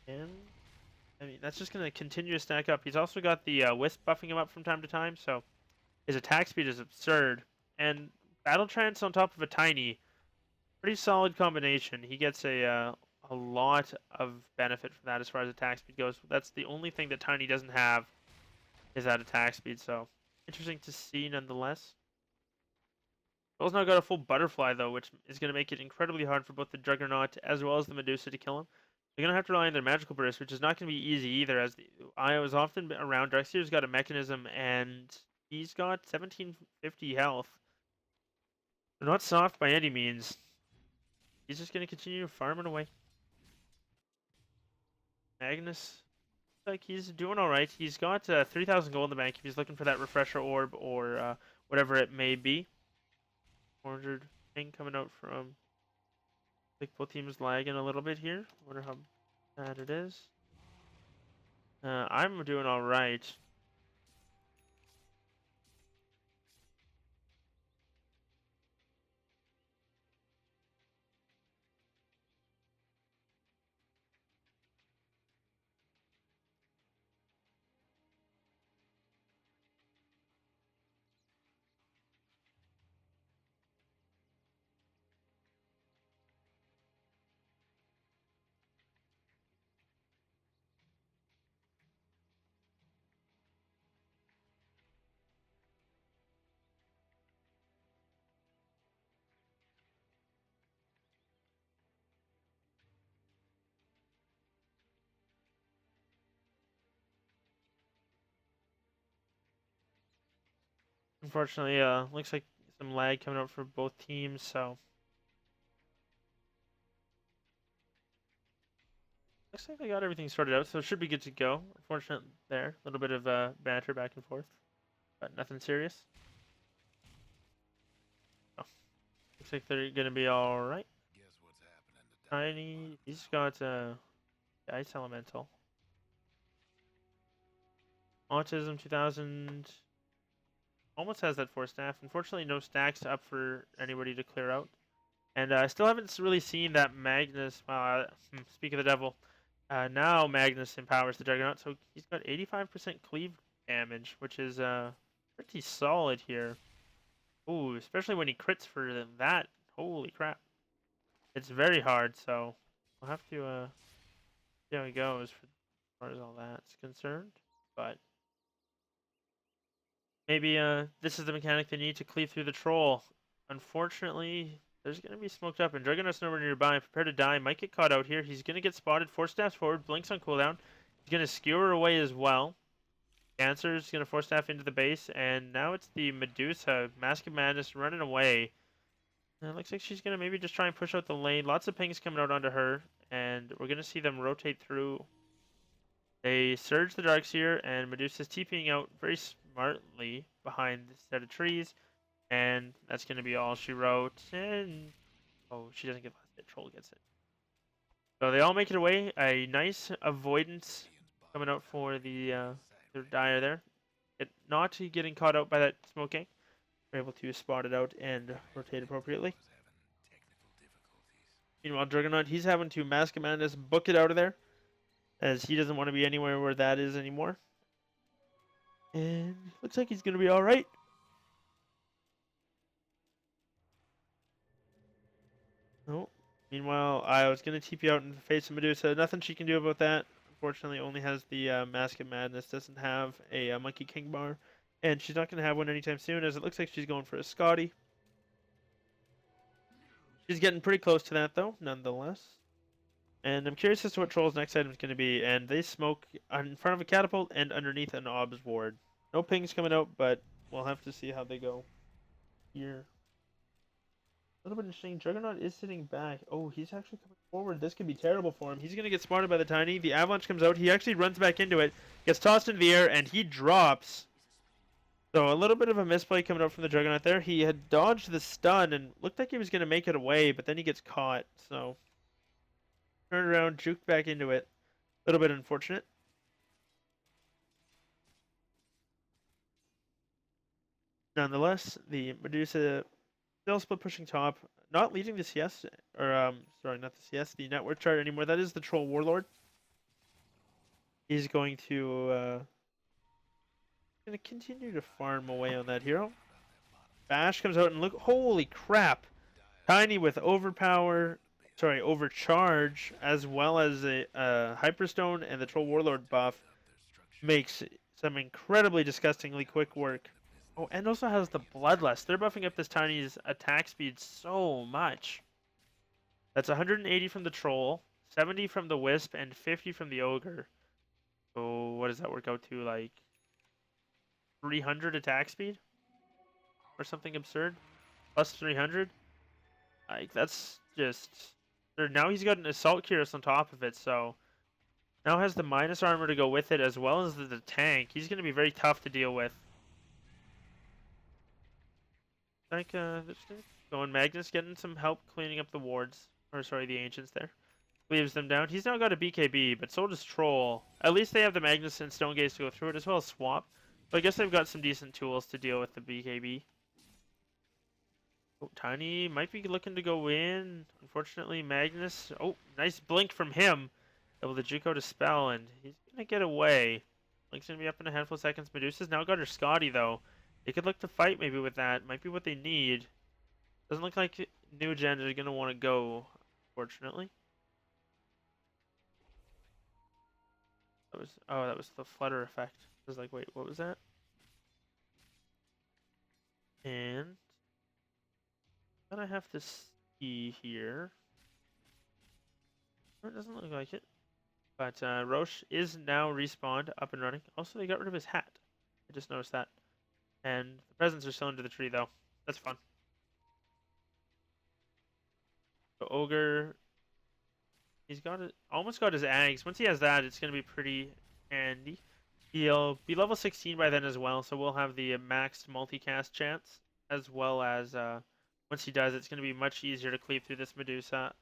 and I mean, that's just going to continue to stack up. He's also got the Wisp buffing him up from time to time, so his attack speed is absurd. And Battle Trance on top of a Tiny, pretty solid combination. He gets a lot of benefit from that as far as attack speed goes. That's the only thing that Tiny doesn't have, is that attack speed, so interesting to see nonetheless. Troll's now got a full butterfly, though, which is going to make it incredibly hard for both the Juggernaut as well as the Medusa to kill him. They're going to have to rely on their magical burst, which is not going to be easy either, as the Io is often around. Darkseer's got a mechanism, and he's got 1750 health. They're not soft by any means. he's just going to continue farming away. Magnus, like he's doing all right. He's got 3,000 gold in the bank if he's looking for that refresher orb or whatever it may be. 400 thing coming out from. I think both teams lagging a little bit here. Wonder how bad it is. I'm doing all right. Unfortunately, looks like some lag coming out for both teams, so looks like they got everything sorted out, so it should be good to go. Unfortunate there, a little bit of banter back and forth, but nothing serious. Oh, looks like they're gonna be all right. Tiny, he's got Ice Elemental, Autism 2000. Almost has that 4 staff. Unfortunately, no stacks up for anybody to clear out. And I still haven't really seen that Magnus. Speak of the devil. Now Magnus empowers the Juggernaut, so he's got 85% cleave damage, which is pretty solid here. Ooh, especially when he crits for that. Holy crap. It's very hard, so we'll have to see how he goes as far as all that's concerned. But maybe this is the mechanic they need to cleave through the troll. Unfortunately, there's going to be smoked up, and Juggernaut's nowhere nearby. Prepare to die. Might get caught out here. He's going to get spotted. 4 steps forward. Blinks on cooldown. He's going to skewer away as well. Cancer's going to 4 staff into the base, and now it's the Medusa. Mask of Madness running away. And it looks like she's going to maybe just try and push out the lane. Lots of pings coming out onto her, and we're going to see them rotate through. They surge the Darkseer, and Medusa's TPing out very smartly behind this set of trees. And that's going to be all she wrote. And oh, she doesn't get last hit. Troll gets it. So they all make it away. A nice avoidance coming out for the Dire there. Not getting caught out by that smoking. We're able to spot it out and rotate appropriately. Meanwhile, Juggernaut, he's having to Mask of Madness book it out of there, as he doesn't want to be anywhere where that is anymore. And looks like he's going to be all right. Oh, meanwhile, I was going to TP out in the face of Medusa. Nothing she can do about that. Unfortunately, only has the Mask of Madness. Doesn't have a Monkey King bar. And she's not going to have one anytime soon, as it looks like she's going for a Scotty. She's getting pretty close to that, though, nonetheless. And I'm curious as to what Troll's next item is going to be. And they smoke in front of a catapult and underneath an Ob's ward. No pings coming out, but we'll have to see how they go here. A little bit interesting. Juggernaut is sitting back. Oh, he's actually coming forward. This could be terrible for him. He's going to get spotted by the Tiny. The Avalanche comes out. He actually runs back into it. Gets tossed into the air, and he drops. So a little bit of a misplay coming out from the Juggernaut there. He had dodged the stun and looked like he was going to make it away, but then he gets caught. So turned around, juked back into it. A little bit unfortunate. Nonetheless, the Medusa still split pushing top, not leading the CS, or sorry, not the CS, the network chart anymore. That is the Troll Warlord. He's going to continue to farm away on that hero. Bash comes out and look, holy crap! Tiny with overcharge, as well as a Hyperstone and the Troll Warlord buff makes some incredibly disgustingly quick work. Oh, and also has the Bloodlust. They're buffing up this Tiny's attack speed so much. That's 180 from the Troll, 70 from the Wisp, and 50 from the Ogre. So what does that work out to, like 300 attack speed? Or something absurd? Plus 300? Like, that's just Now he's got an Assault Cuirass on top of it, so now has the minus armor to go with it as well as the tank. He's going to be very tough to deal with. Like, going Magnus getting some help cleaning up the wards. Or, sorry, the ancients there. Leaves them down. He's now got a BKB, but so does Troll. At least they have the Magnus and Stone Gaze to go through it, as well as Swap. But I guess they've got some decent tools to deal with the BKB. Oh, Tiny might be looking to go in. Unfortunately, Magnus... Oh, nice blink from him. Able to Juco to spell, and he's going to get away. Blink's going to be up in a handful of seconds. Medusa's now got her Scotty, though. They could look to fight maybe with that. Might be what they need. Doesn't look like NewGen are going to want to go, unfortunately. That was the flutter effect. I was like, wait, what was that? And then I have to see here. It doesn't look like it. But Roche is now respawned, up and running. Also, they got rid of his hat. I just noticed that. And the presents are still under the tree, though. That's fun. So Ogre, he's got it, almost got his Ags. Once he has that, it's going to be pretty handy. He'll be level 16 by then as well, so we'll have the maxed multicast chance, as well as once he does, it's going to be much easier to cleave through this Medusa.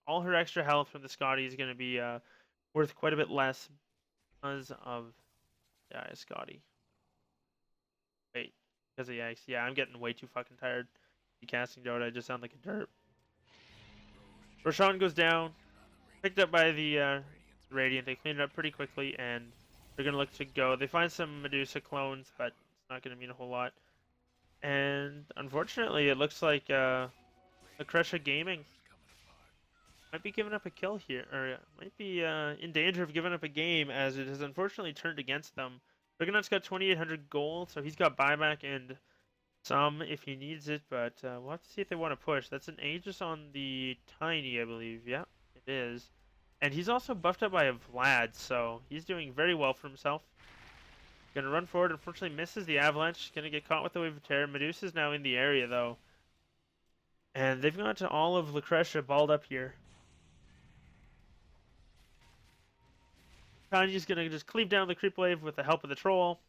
All her extra health from the Scotty is going to be worth quite a bit less because of Scotty. Wait, because of Yikes. Yeah, I'm getting way too fucking tired. Casting Dota, I just sound like a derp. Roshan goes down, picked up by the Radiant. They cleaned it up pretty quickly, and they're going to look to go. They find some Medusa clones, but it's not going to mean a whole lot. And unfortunately, it looks like Lecresh Gaming might be giving up a kill here, or might be in danger of giving up a game, as it has unfortunately turned against them. Juggernaut's got 2,800 gold, so he's got buyback and some if he needs it, but we'll have to see if they want to push. That's an Aegis on the Tiny, I believe. Yeah, it is. And he's also buffed up by a Vlad, so he's doing very well for himself. Gonna run forward, unfortunately misses the Avalanche. Gonna get caught with the Wave of Terror. Medusa's now in the area, though. And they've got all of Lecresh balled up here. Tiny's gonna just cleave down the creep wave with the help of the Troll.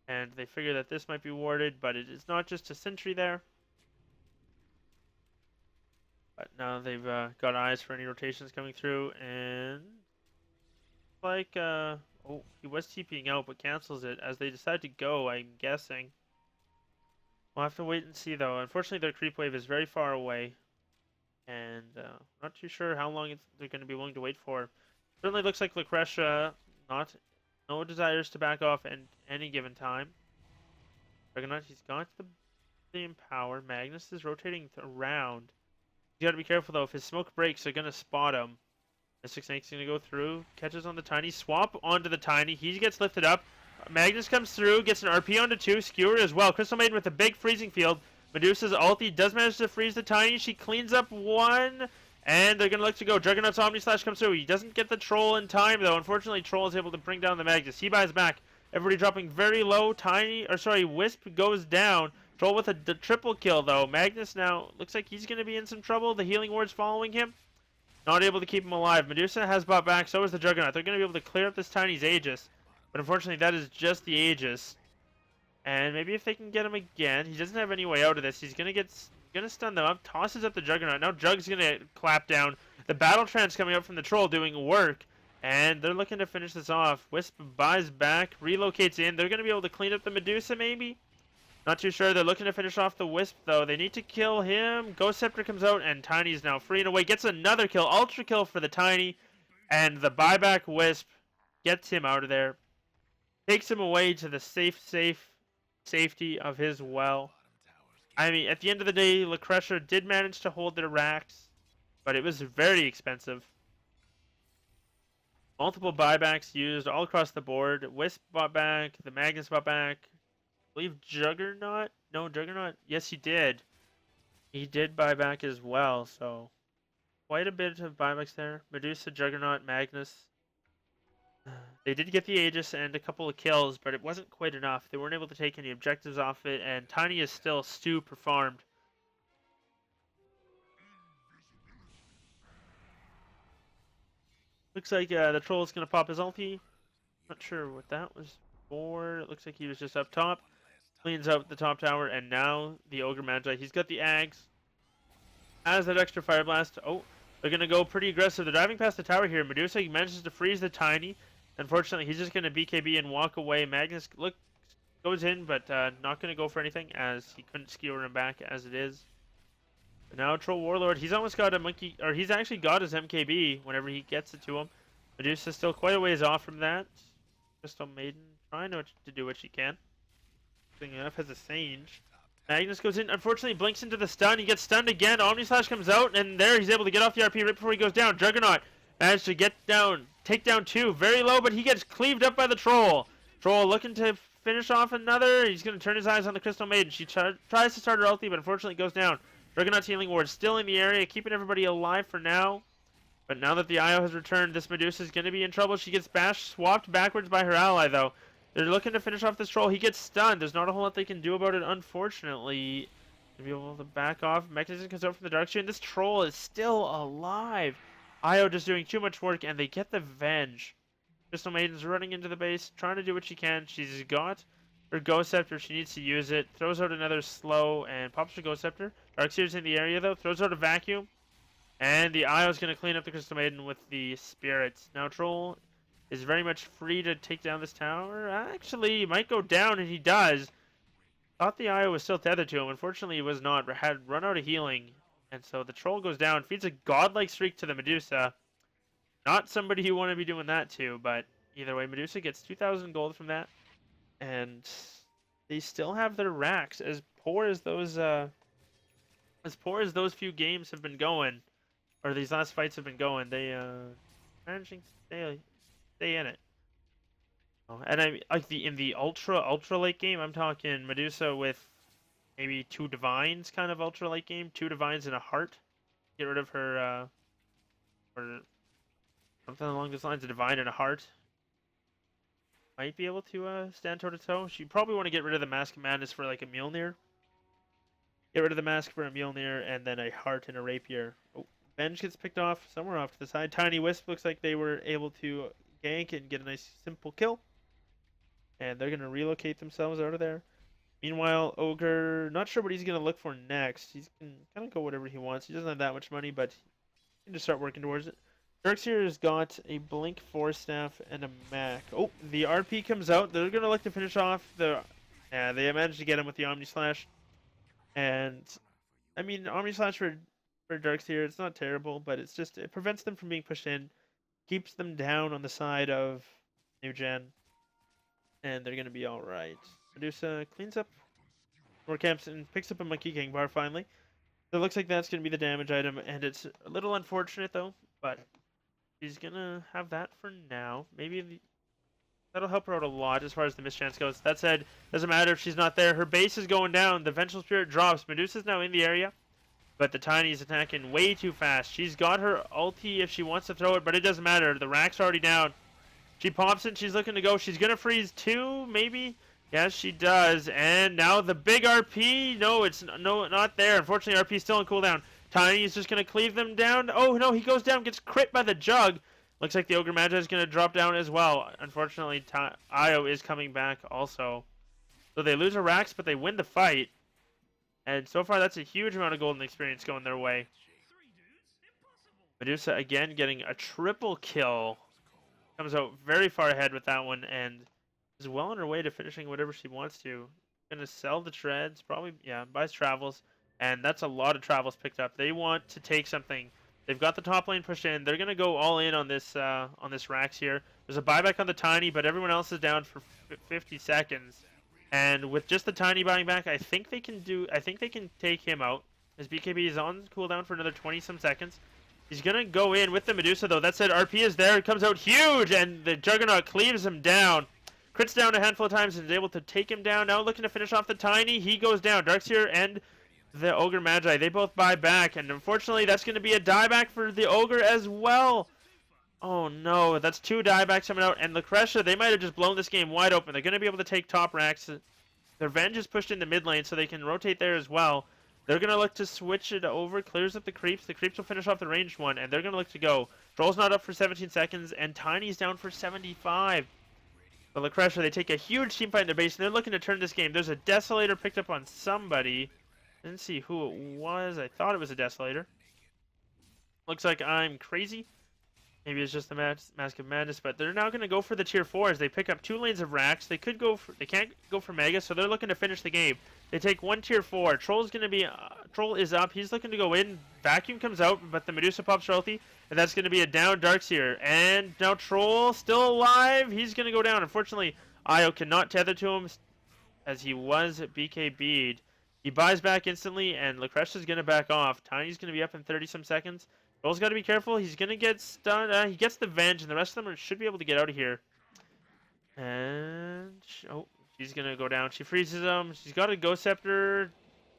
And they figure that this might be warded, but it is not just a sentry there. But now they've got eyes for any rotations coming through, and like oh, he was TPing out but cancels it as they decide to go, I'm guessing. We'll have to wait and see, though. Unfortunately, their creep wave is very far away, and not too sure how long they're going to be willing to wait for. Certainly looks like Lecresh no desires to back off at any given time. Juggernaut, he's got the Empower. Magnus is rotating around. You gotta be careful, though. If his smoke breaks, they're gonna spot him. Mystic Snake's gonna go through. Catches on the Tiny. Swap onto the Tiny. He gets lifted up. Magnus comes through. Gets an RP onto 2. Skewer as well. Crystal Maiden with a big freezing field. Medusa's ulti does manage to freeze the Tiny. She cleans up 1. And they're gonna look to go. Juggernaut's Omni Slash comes through. He doesn't get the Troll in time, though. Unfortunately, Troll is able to bring down the Magnus. He buys back. Everybody dropping very low. Wisp goes down. Troll with a triple kill, though. Magnus now looks like he's going to be in some trouble. The healing ward's following him. Not able to keep him alive. Medusa has bought back. So is the Juggernaut. They're going to be able to clear up this Tiny's Aegis. But unfortunately, that is just the Aegis. And maybe if they can get him again. He doesn't have any way out of this. He's going to stun them up. Tosses up the Juggernaut. Now Jug's going to clap down. The Battle Trance coming up from the Troll doing work. And they're looking to finish this off. Wisp buys back. Relocates in. They're going to be able to clean up the Medusa, maybe? Not too sure. They're looking to finish off the Wisp, though. They need to kill him. Ghost Scepter comes out, and Tiny's now free and away. Gets another kill. Ultra kill for the Tiny. And the buyback Wisp gets him out of there. Takes him away to the safety of his well. I mean, at the end of the day, Lecresh did manage to hold their racks, but it was very expensive. Multiple buybacks used all across the board. Wisp bought back. The Magnus bought back. I believe Juggernaut? No, Juggernaut. Yes, he did. He did buy back as well, so quite a bit of buybacks there. Medusa, Juggernaut, Magnus. They did get the Aegis and a couple of kills, but it wasn't quite enough. They weren't able to take any objectives off it, and Tiny is still super farmed. Looks like the troll is gonna pop his ulti. Not sure what that was for. It looks like he was just up top. Cleans out the top tower, and now the Ogre Magi. He's got the Ags. Has that extra Fire Blast. Oh, they're gonna go pretty aggressive. They're driving past the tower here. Medusa manages to freeze the Tiny. Unfortunately, he's just gonna BKB and walk away. Magnus goes in, but not gonna go for anything as he couldn't skewer him back as it is. But now Troll Warlord, he's almost got a monkey, or he's actually got his MKB whenever he gets it to him. Medusa's still quite a ways off from that. Crystal Maiden trying to do what she can. Thing enough has a Sage. Magnus goes in, unfortunately blinks into the stun. He gets stunned again. Omni Slash comes out, and there he's able to get off the RP right before he goes down. Juggernaut managed to get down, take down two. Very low, but he gets cleaved up by the Troll. Troll looking to finish off another. He's going to turn his eyes on the Crystal Maiden. She tries to start her ulti, but unfortunately goes down. Juggernaut's healing ward still in the area, keeping everybody alive for now. But now that the IO has returned, this Medusa is going to be in trouble. She gets bashed, swapped backwards by her ally, though. They're looking to finish off this troll. He gets stunned. There's not a whole lot they can do about it, unfortunately. To be able to back off. Mechanism comes out from the dark side, and this troll is still alive. IO just doing too much work, and they get the Venge. Crystal Maiden's running into the base, trying to do what she can. She's got her Ghost Scepter. She needs to use it. Throws out another slow, and pops her Ghost Scepter. Darkseer's in the area, though. Throws out a Vacuum. And the IO is going to clean up the Crystal Maiden with the Spirits. Now, Troll is very much free to take down this tower. Actually, he might go down, and he does. Thought the IO was still tethered to him. Unfortunately, he was not. Had run out of healing. And so the Troll goes down. Feeds a godlike streak to the Medusa. Not somebody you want to be doing that to, but either way, Medusa gets 2,000 gold from that. And they still have their racks. As poor as those few games have been going, or these last fights have been going, they managing to stay in it. And I like in the ultra late game, I'm talking Medusa with maybe 2 divines kind of ultra late game, 2 divines and a heart. Get rid of her or something along those lines, a divine and a heart. Might be able to stand toe to toe. She probably want to get rid of the Mask of Madness for like a Mjolnir. Get rid of the mask for a Mjolnir and then a heart and a rapier. Oh, Venge gets picked off somewhere off to the side. Tiny Wisp looks like they were able to gank and get a nice simple kill. And they're going to relocate themselves out of there. Meanwhile, Ogre, not sure what he's going to look for next. He can kind of go whatever he wants. He doesn't have that much money, but he can just start working towards it. Darkseer has got a Blink Force Staff and a Mac. Oh, the RP comes out. They're going to look to finish off the... Yeah, they managed to get him with the Omni Slash. And, I mean, Omni Slash for Darkseer, it's not terrible, but it's just... It prevents them from being pushed in. Keeps them down on the side of NewGen. And they're going to be alright. Medusa cleans up more camps and picks up a Monkey King bar finally. So it looks like that's going to be the damage item. And it's a little unfortunate though. But she's going to have that for now. Maybe that'll help her out a lot as far as the mischance goes. That said, doesn't matter if she's not there. Her base is going down. The Vengeful Spirit drops. Medusa's now in the area. But the Tiny's attacking way too fast. She's got her ulti if she wants to throw it. But it doesn't matter. The rack's already down. She pops it, she's looking to go. She's going to freeze 2, maybe? Yes, she does. And now the big RP. No, it's not there. Unfortunately, RP's still on cooldown. Tiny is just going to cleave them down. Oh, no, he goes down, gets crit by the Jug. Looks like the Ogre Magi is going to drop down as well. Unfortunately, Io is coming back also. So they lose a Rax, but they win the fight. And so far, that's a huge amount of golden experience going their way. Medusa, again, getting a triple kill. Comes out very far ahead with that one and is well on her way to finishing whatever she wants to. Gonna sell the treads, probably, yeah, buys travels, and that's a lot of travels picked up. They want to take something. They've got the top lane pushed in. They're gonna go all in on this Rax here. There's a buyback on the Tiny, but everyone else is down for 50 seconds. And with just the Tiny buying back, I think they can take him out. His BKB is on cooldown for another 20-some seconds. He's going to go in with the Medusa, though. That said, RP is there. It comes out huge, and the Juggernaut cleaves him down. Crits down a handful of times and is able to take him down. Now looking to finish off the Tiny. He goes down. Darkseer and the Ogre Magi, they both buy back. And unfortunately, that's going to be a dieback for the Ogre as well. Oh, no. That's 2 diebacks coming out. And Lecresh, they might have just blown this game wide open. They're going to be able to take top racks. Their Venge is pushed into mid lane, so they can rotate there as well. They're going to look to switch it over, clears up the creeps. The creeps will finish off the ranged one, and they're going to look to go. Troll's not up for 17 seconds, and Tiny's down for 75. The Lecresh, they take a huge team fight in their base, and they're looking to turn this game. There's a Desolator picked up on somebody. Didn't see who it was. I thought it was a Desolator. Looks like I'm crazy. Maybe it's just the Mask of Madness, but they're now going to go for the tier 4 as they pick up 2 lanes of racks. They can't go for Mega, so they're looking to finish the game. They take 1 tier 4. Troll is up. He's looking to go in. Vacuum comes out, but the Medusa pops Ralty, and that's going to be a down Darkseer. And now Troll still alive. He's going to go down. Unfortunately, Io cannot tether to him as he was BKB'd. He buys back instantly, and Lecresh is going to back off. Tiny's going to be up in 30-some seconds. Troll's got to be careful. He's going to get stunned. He gets the Venge, and the rest of them should be able to get out of here. And... oh, she's going to go down. She freezes him. She's got a Ghost Scepter.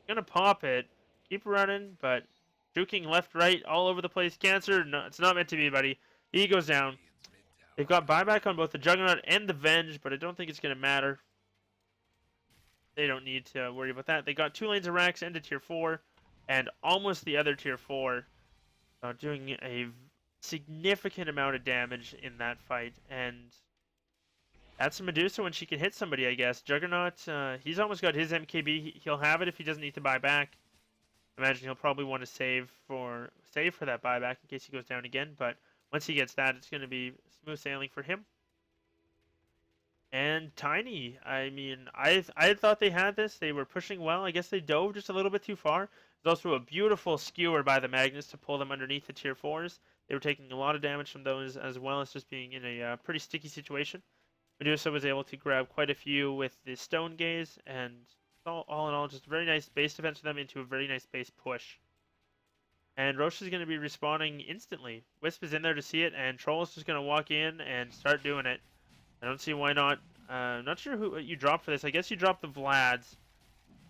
Going to pop it. Keep running, but juking left, right, all over the place. Cancer, no, it's not meant to be, buddy. He goes down. They've got buyback on both the Juggernaut and the Venge, but I don't think it's going to matter. They don't need to worry about that. They got 2 lanes of racks into tier 4, and almost the other tier 4. Doing a significant amount of damage in that fight, and that's Medusa when she can hit somebody, I guess. Juggernaut, he's almost got his MKB. He'll have it if he doesn't need to buy back. Imagine he'll probably want to save for that buyback in case he goes down again, but once he gets that, it's going to be smooth sailing for him. And Tiny, I mean, I thought they had this. They were pushing well. I guess they dove just a little bit too far. There's also a beautiful skewer by the Magnus to pull them underneath the tier 4s. They were taking a lot of damage from those, as well as just being in a pretty sticky situation. Medusa was able to grab quite a few with the Stone Gaze, and all in all, just a very nice base defense for them into a very nice base push. And Roche is going to be respawning instantly. Wisp is in there to see it, and Troll is just going to walk in and start doing it. I don't see why not. I'm not sure who you drop for this. I guess you drop the Vlads,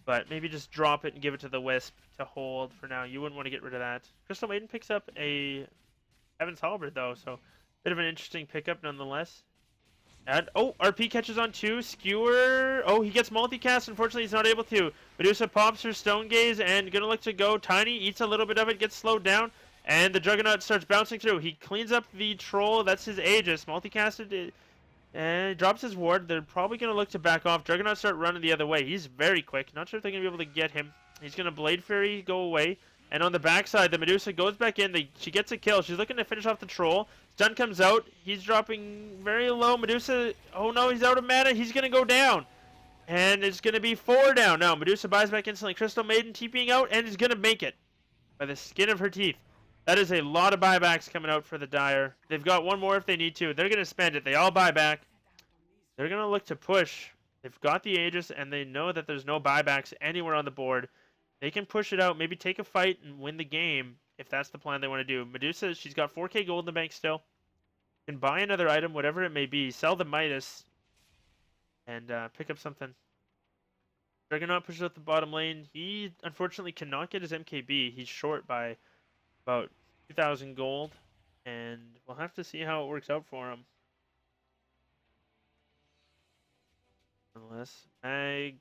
but maybe just drop it and give it to the Wisp to hold for now. You wouldn't want to get rid of that. Crystal Maiden picks up a Heaven's Halberd, though, so bit of an interesting pickup nonetheless. And, oh, RP catches on 2. Skewer. Oh, he gets multicast. Unfortunately, he's not able to. Medusa pops her Stone Gaze and gonna look to go. Tiny eats a little bit of it, gets slowed down, and the Juggernaut starts bouncing through. He cleans up the Troll. That's his Aegis. Multicasted. And he drops his ward. They're probably going to look to back off. Juggernaut start running the other way. He's very quick. Not sure if they're going to be able to get him. He's going to Blade Fury go away. And on the backside, the Medusa goes back in. She gets a kill. She's looking to finish off the Troll. Stun comes out. He's dropping very low. Medusa, oh no, he's out of mana. He's going to go down. And it's going to be 4 down. Now, Medusa buys back instantly. Crystal Maiden TPing out and is going to make it by the skin of her teeth. That is a lot of buybacks coming out for the Dire. They've got 1 more if they need to. They're going to spend it. They all buy back. They're going to look to push. They've got the Aegis, and they know that there's no buybacks anywhere on the board. They can push it out, maybe take a fight and win the game if that's the plan they want to do. Medusa, she's got 4k gold in the bank still. Can buy another item, whatever it may be. Sell the Midas and pick up something. Juggernaut pushes out the bottom lane. He, unfortunately, cannot get his MKB. He's short by about 2,000 gold, and we'll have to see how it works out for him. Unless Mag.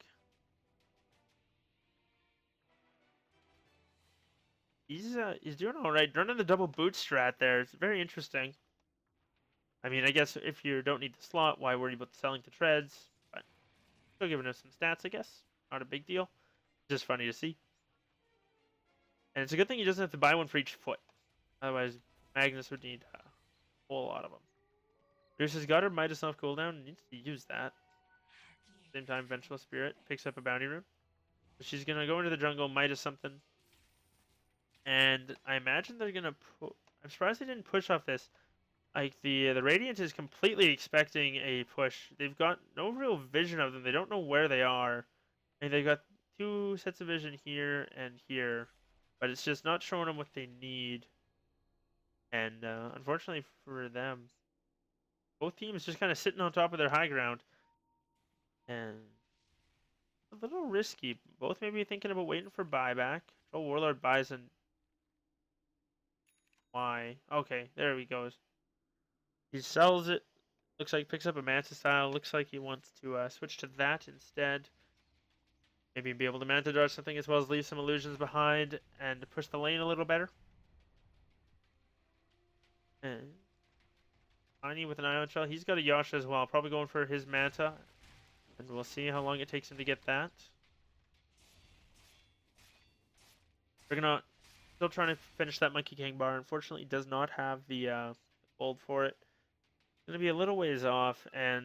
He's doing all right. Running the double boot strat there. It's very interesting. I mean, I guess if you don't need the slot, why worry about selling to treads? But still giving us some stats, I guess. Not a big deal. Just funny to see. And it's a good thing he doesn't have to buy one for each foot. Otherwise, Magnus would need a whole lot of them. Medusa's got her Midas off cooldown. Needs to use that. Same time, Vengeful Spirit picks up a bounty rune. She's going to go into the jungle, Midas something. And I imagine they're going to... I'm surprised they didn't push off this. Like, the Radiant is completely expecting a push. They've got no real vision of them. They don't know where they are. And they've got 2 sets of vision here and here. But it's just not showing them what they need. And unfortunately for them, both teams just kind of sitting on top of their high ground. And a little risky. Both maybe thinking about waiting for buyback. Oh, Warlord buys an... Why? Okay, there he goes. He sells it. Looks like picks up a Manta style. Looks like he wants to switch to that instead. maybe be able to Manta dodge something as well as leave some illusions behind and push the lane a little better. And Tiny with an Ion Shell. He's got a Yasha as well. Probably going for his Manta. And we'll see how long it takes him to get that. Juggernaut still trying to finish that Monkey King bar. Unfortunately, does not have the gold for it. Going to be a little ways off. And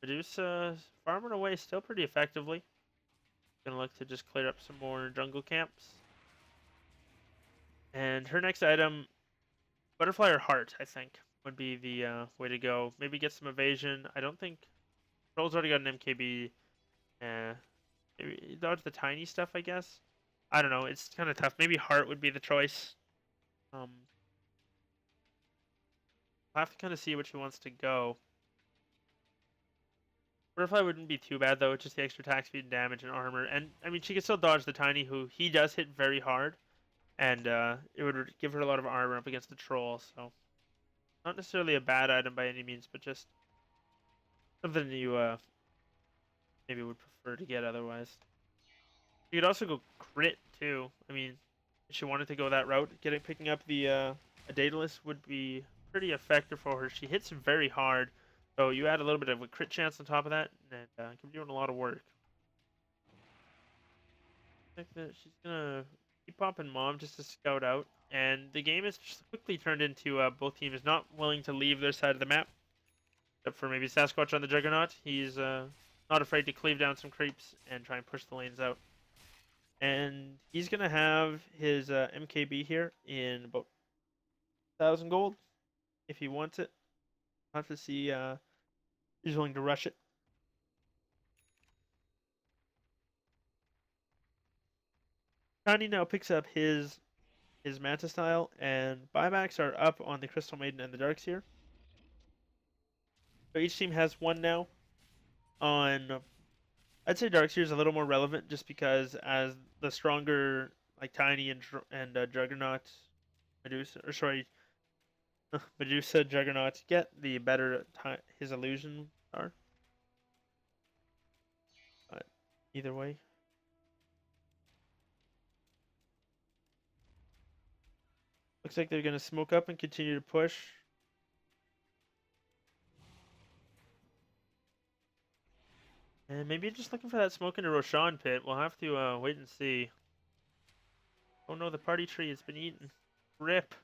Medusa farming away still pretty effectively. Going to look to just clear up some more jungle camps. And her next item, Butterfly or Heart, I think, would be the way to go. Maybe get some evasion. I don't think... Troll's already got an MKB. Maybe dodge the tiny stuff, I guess. I don't know. It's kind of tough. Maybe Heart would be the choice. I'll have to kind of see which he wants to go. Butterfly wouldn't be too bad, though. It's just the extra attack speed and damage and armor. And, I mean, she could still dodge the Tiny, who he does hit very hard. And it would give her a lot of armor up against the Troll. So, not necessarily a bad item by any means, but just something you maybe would prefer to get otherwise. You could also go crit, too. I mean, if she wanted to go that route, picking up the Daedalus would be pretty effective for her. She hits very hard. So you add a little bit of a crit chance on top of that, and can be doing a lot of work. I think that she's gonna keep popping Mom just to scout out, and the game is just quickly turned into both teams not willing to leave their side of the map, except for maybe Sasquatch on the Juggernaut. He's not afraid to cleave down some creeps and try and push the lanes out. And he's gonna have his MKB here in about 1,000 gold if he wants it. I'll have to see he's willing to rush it. Tiny now picks up his Manta style, and buybacks are up on the Crystal Maiden and the Darkseer. So each team has one now. I'd say Darkseer is a little more relevant just because as the stronger like Tiny and Juggernaut, Medusa, Juggernaut get, the better his illusion are. But either way. Looks like they're going to smoke up and continue to push. And maybe just looking for that smoke into Roshan pit. We'll have to wait and see. Oh no, the party tree has been eaten. Rip.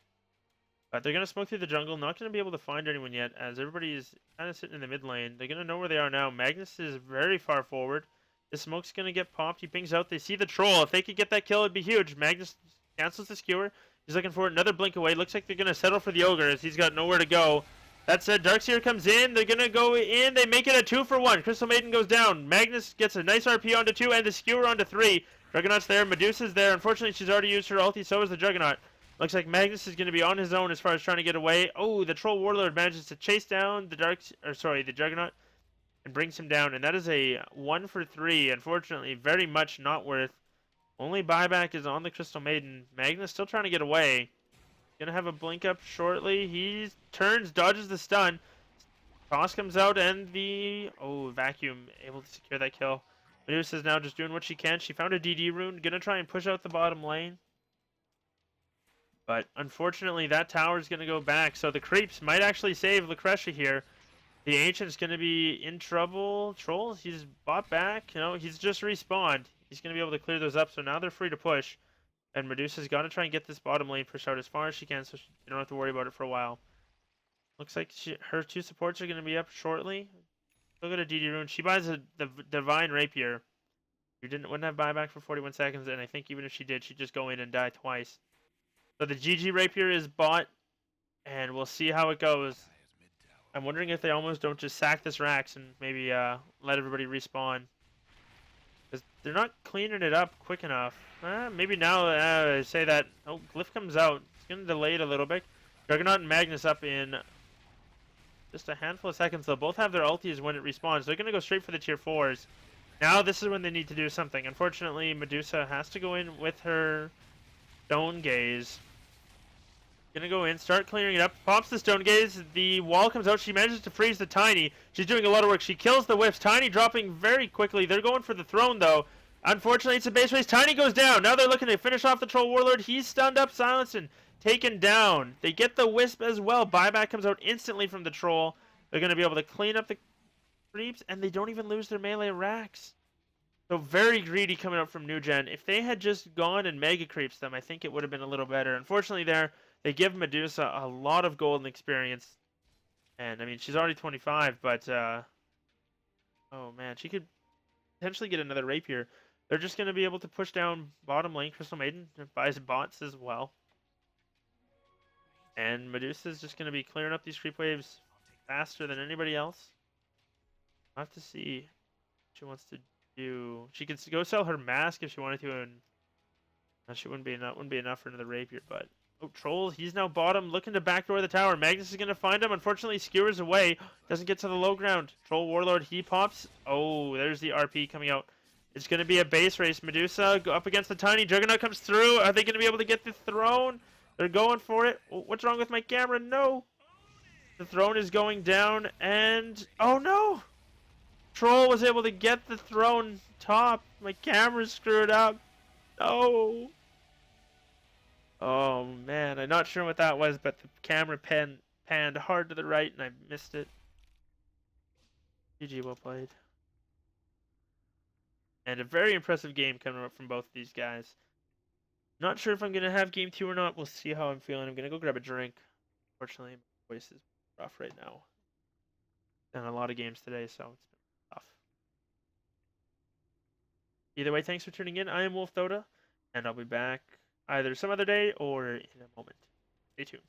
But they're going to smoke through the jungle. Not going to be able to find anyone yet, as everybody is kind of sitting in the mid lane. They're going to know where they are now. Magnus is very far forward. The smoke's going to get popped. He pings out. They see the troll. If they could get that kill, it'd be huge. Magnus cancels the skewer. He's looking for another blink away. Looks like they're going to settle for the ogre, as he's got nowhere to go. That said, Darkseer comes in. They're going to go in. They make it a 2-for-1. Crystal Maiden goes down. Magnus gets a nice RP onto 2 and the skewer onto 3. Juggernaut's there. Medusa's there. Unfortunately, she's already used her ulti. So is the Juggernaut. Looks like Magnus is going to be on his own as far as trying to get away. Oh, the Troll Warlord manages to chase down the the Juggernaut and brings him down. And that is a 1-for-3. Unfortunately, very much not worth. Only buyback is on the Crystal Maiden. Magnus still trying to get away. Gonna have a blink up shortly. He turns, dodges the stun. Toss comes out and the vacuum able to secure that kill. Medusa's now just doing what she can. She found a DD rune. Gonna try and push out the bottom lane. But unfortunately that tower is gonna go back. So the creeps might actually save Lecresh here. The Ancient's gonna be in trouble. Troll, he's bought back. You know, he's just respawned. He's gonna be able to clear those up. So now they're free to push. And Medusa's got to try and get this bottom lane pushed out as far as she can so she don't have to worry about it for a while. Looks like her 2 supports are going to be up shortly. Look at a DD rune. She buys the Divine Rapier. You wouldn't have buyback for 41 seconds, and I think even if she did, she'd just go in and die twice. So the GG Rapier is bought, and we'll see how it goes. I'm wondering if they almost don't just sack this Rax and maybe let everybody respawn. Because they're not cleaning it up quick enough. Maybe now I say that. Oh, Glyph comes out. It's going to delay it a little bit. Juggernaut and Magnus up in just a handful of seconds. They'll both have their ultis when it respawns. They're going to go straight for the tier 4s. Now this is when they need to do something. Unfortunately, Medusa has to go in with her Stone Gaze. Gonna go in, start clearing it up. Pops the Stone Gaze. The wall comes out. She manages to freeze the Tiny. She's doing a lot of work. She kills the whiffs. Tiny dropping very quickly. They're going for the throne, though. Unfortunately, it's a base race. Tiny goes down. Now they're looking to finish off the Troll Warlord. He's stunned up, silenced, and taken down. They get the Wisp as well. Buyback comes out instantly from the Troll. They're going to be able to clean up the creeps, and they don't even lose their melee racks. So very greedy coming up from NewGen. If they had just gone and mega creeps them, I think it would have been a little better. Unfortunately, they give Medusa a lot of golden experience. And, I mean, she's already 25, but, oh, man, she could potentially get another Rapier. They're just going to be able to push down bottom lane. Crystal Maiden buys bots as well. And Medusa's just going to be clearing up these creep waves faster than anybody else. I'll have to see what she wants to do. She could go sell her mask if she wanted to, and she wouldn't be enough for another Rapier, but... Oh, Troll, he's now bottom, looking to backdoor the tower. Magnus is going to find him. Unfortunately, skewers away. Doesn't get to the low ground. Troll Warlord, he pops. Oh, there's the RP coming out. It's going to be a base race. Medusa go up against the Tiny. Juggernaut comes through. Are they going to be able to get the throne? They're going for it. Oh, what's wrong with my camera? No. The throne is going down, and... Oh, no! Troll was able to get the throne top. My camera's screwed up. No. Oh man, I'm not sure what that was, but the camera panned hard to the right and I missed it. GG, well played. And a very impressive game coming up from both of these guys. Not sure if I'm going to have game 2 or not. We'll see how I'm feeling. I'm going to go grab a drink. Unfortunately, my voice is rough right now. Done a lot of games today, so it's been tough. Either way, thanks for tuning in. I am Wolf Dota, and I'll be back either some other day or in a moment. Stay tuned.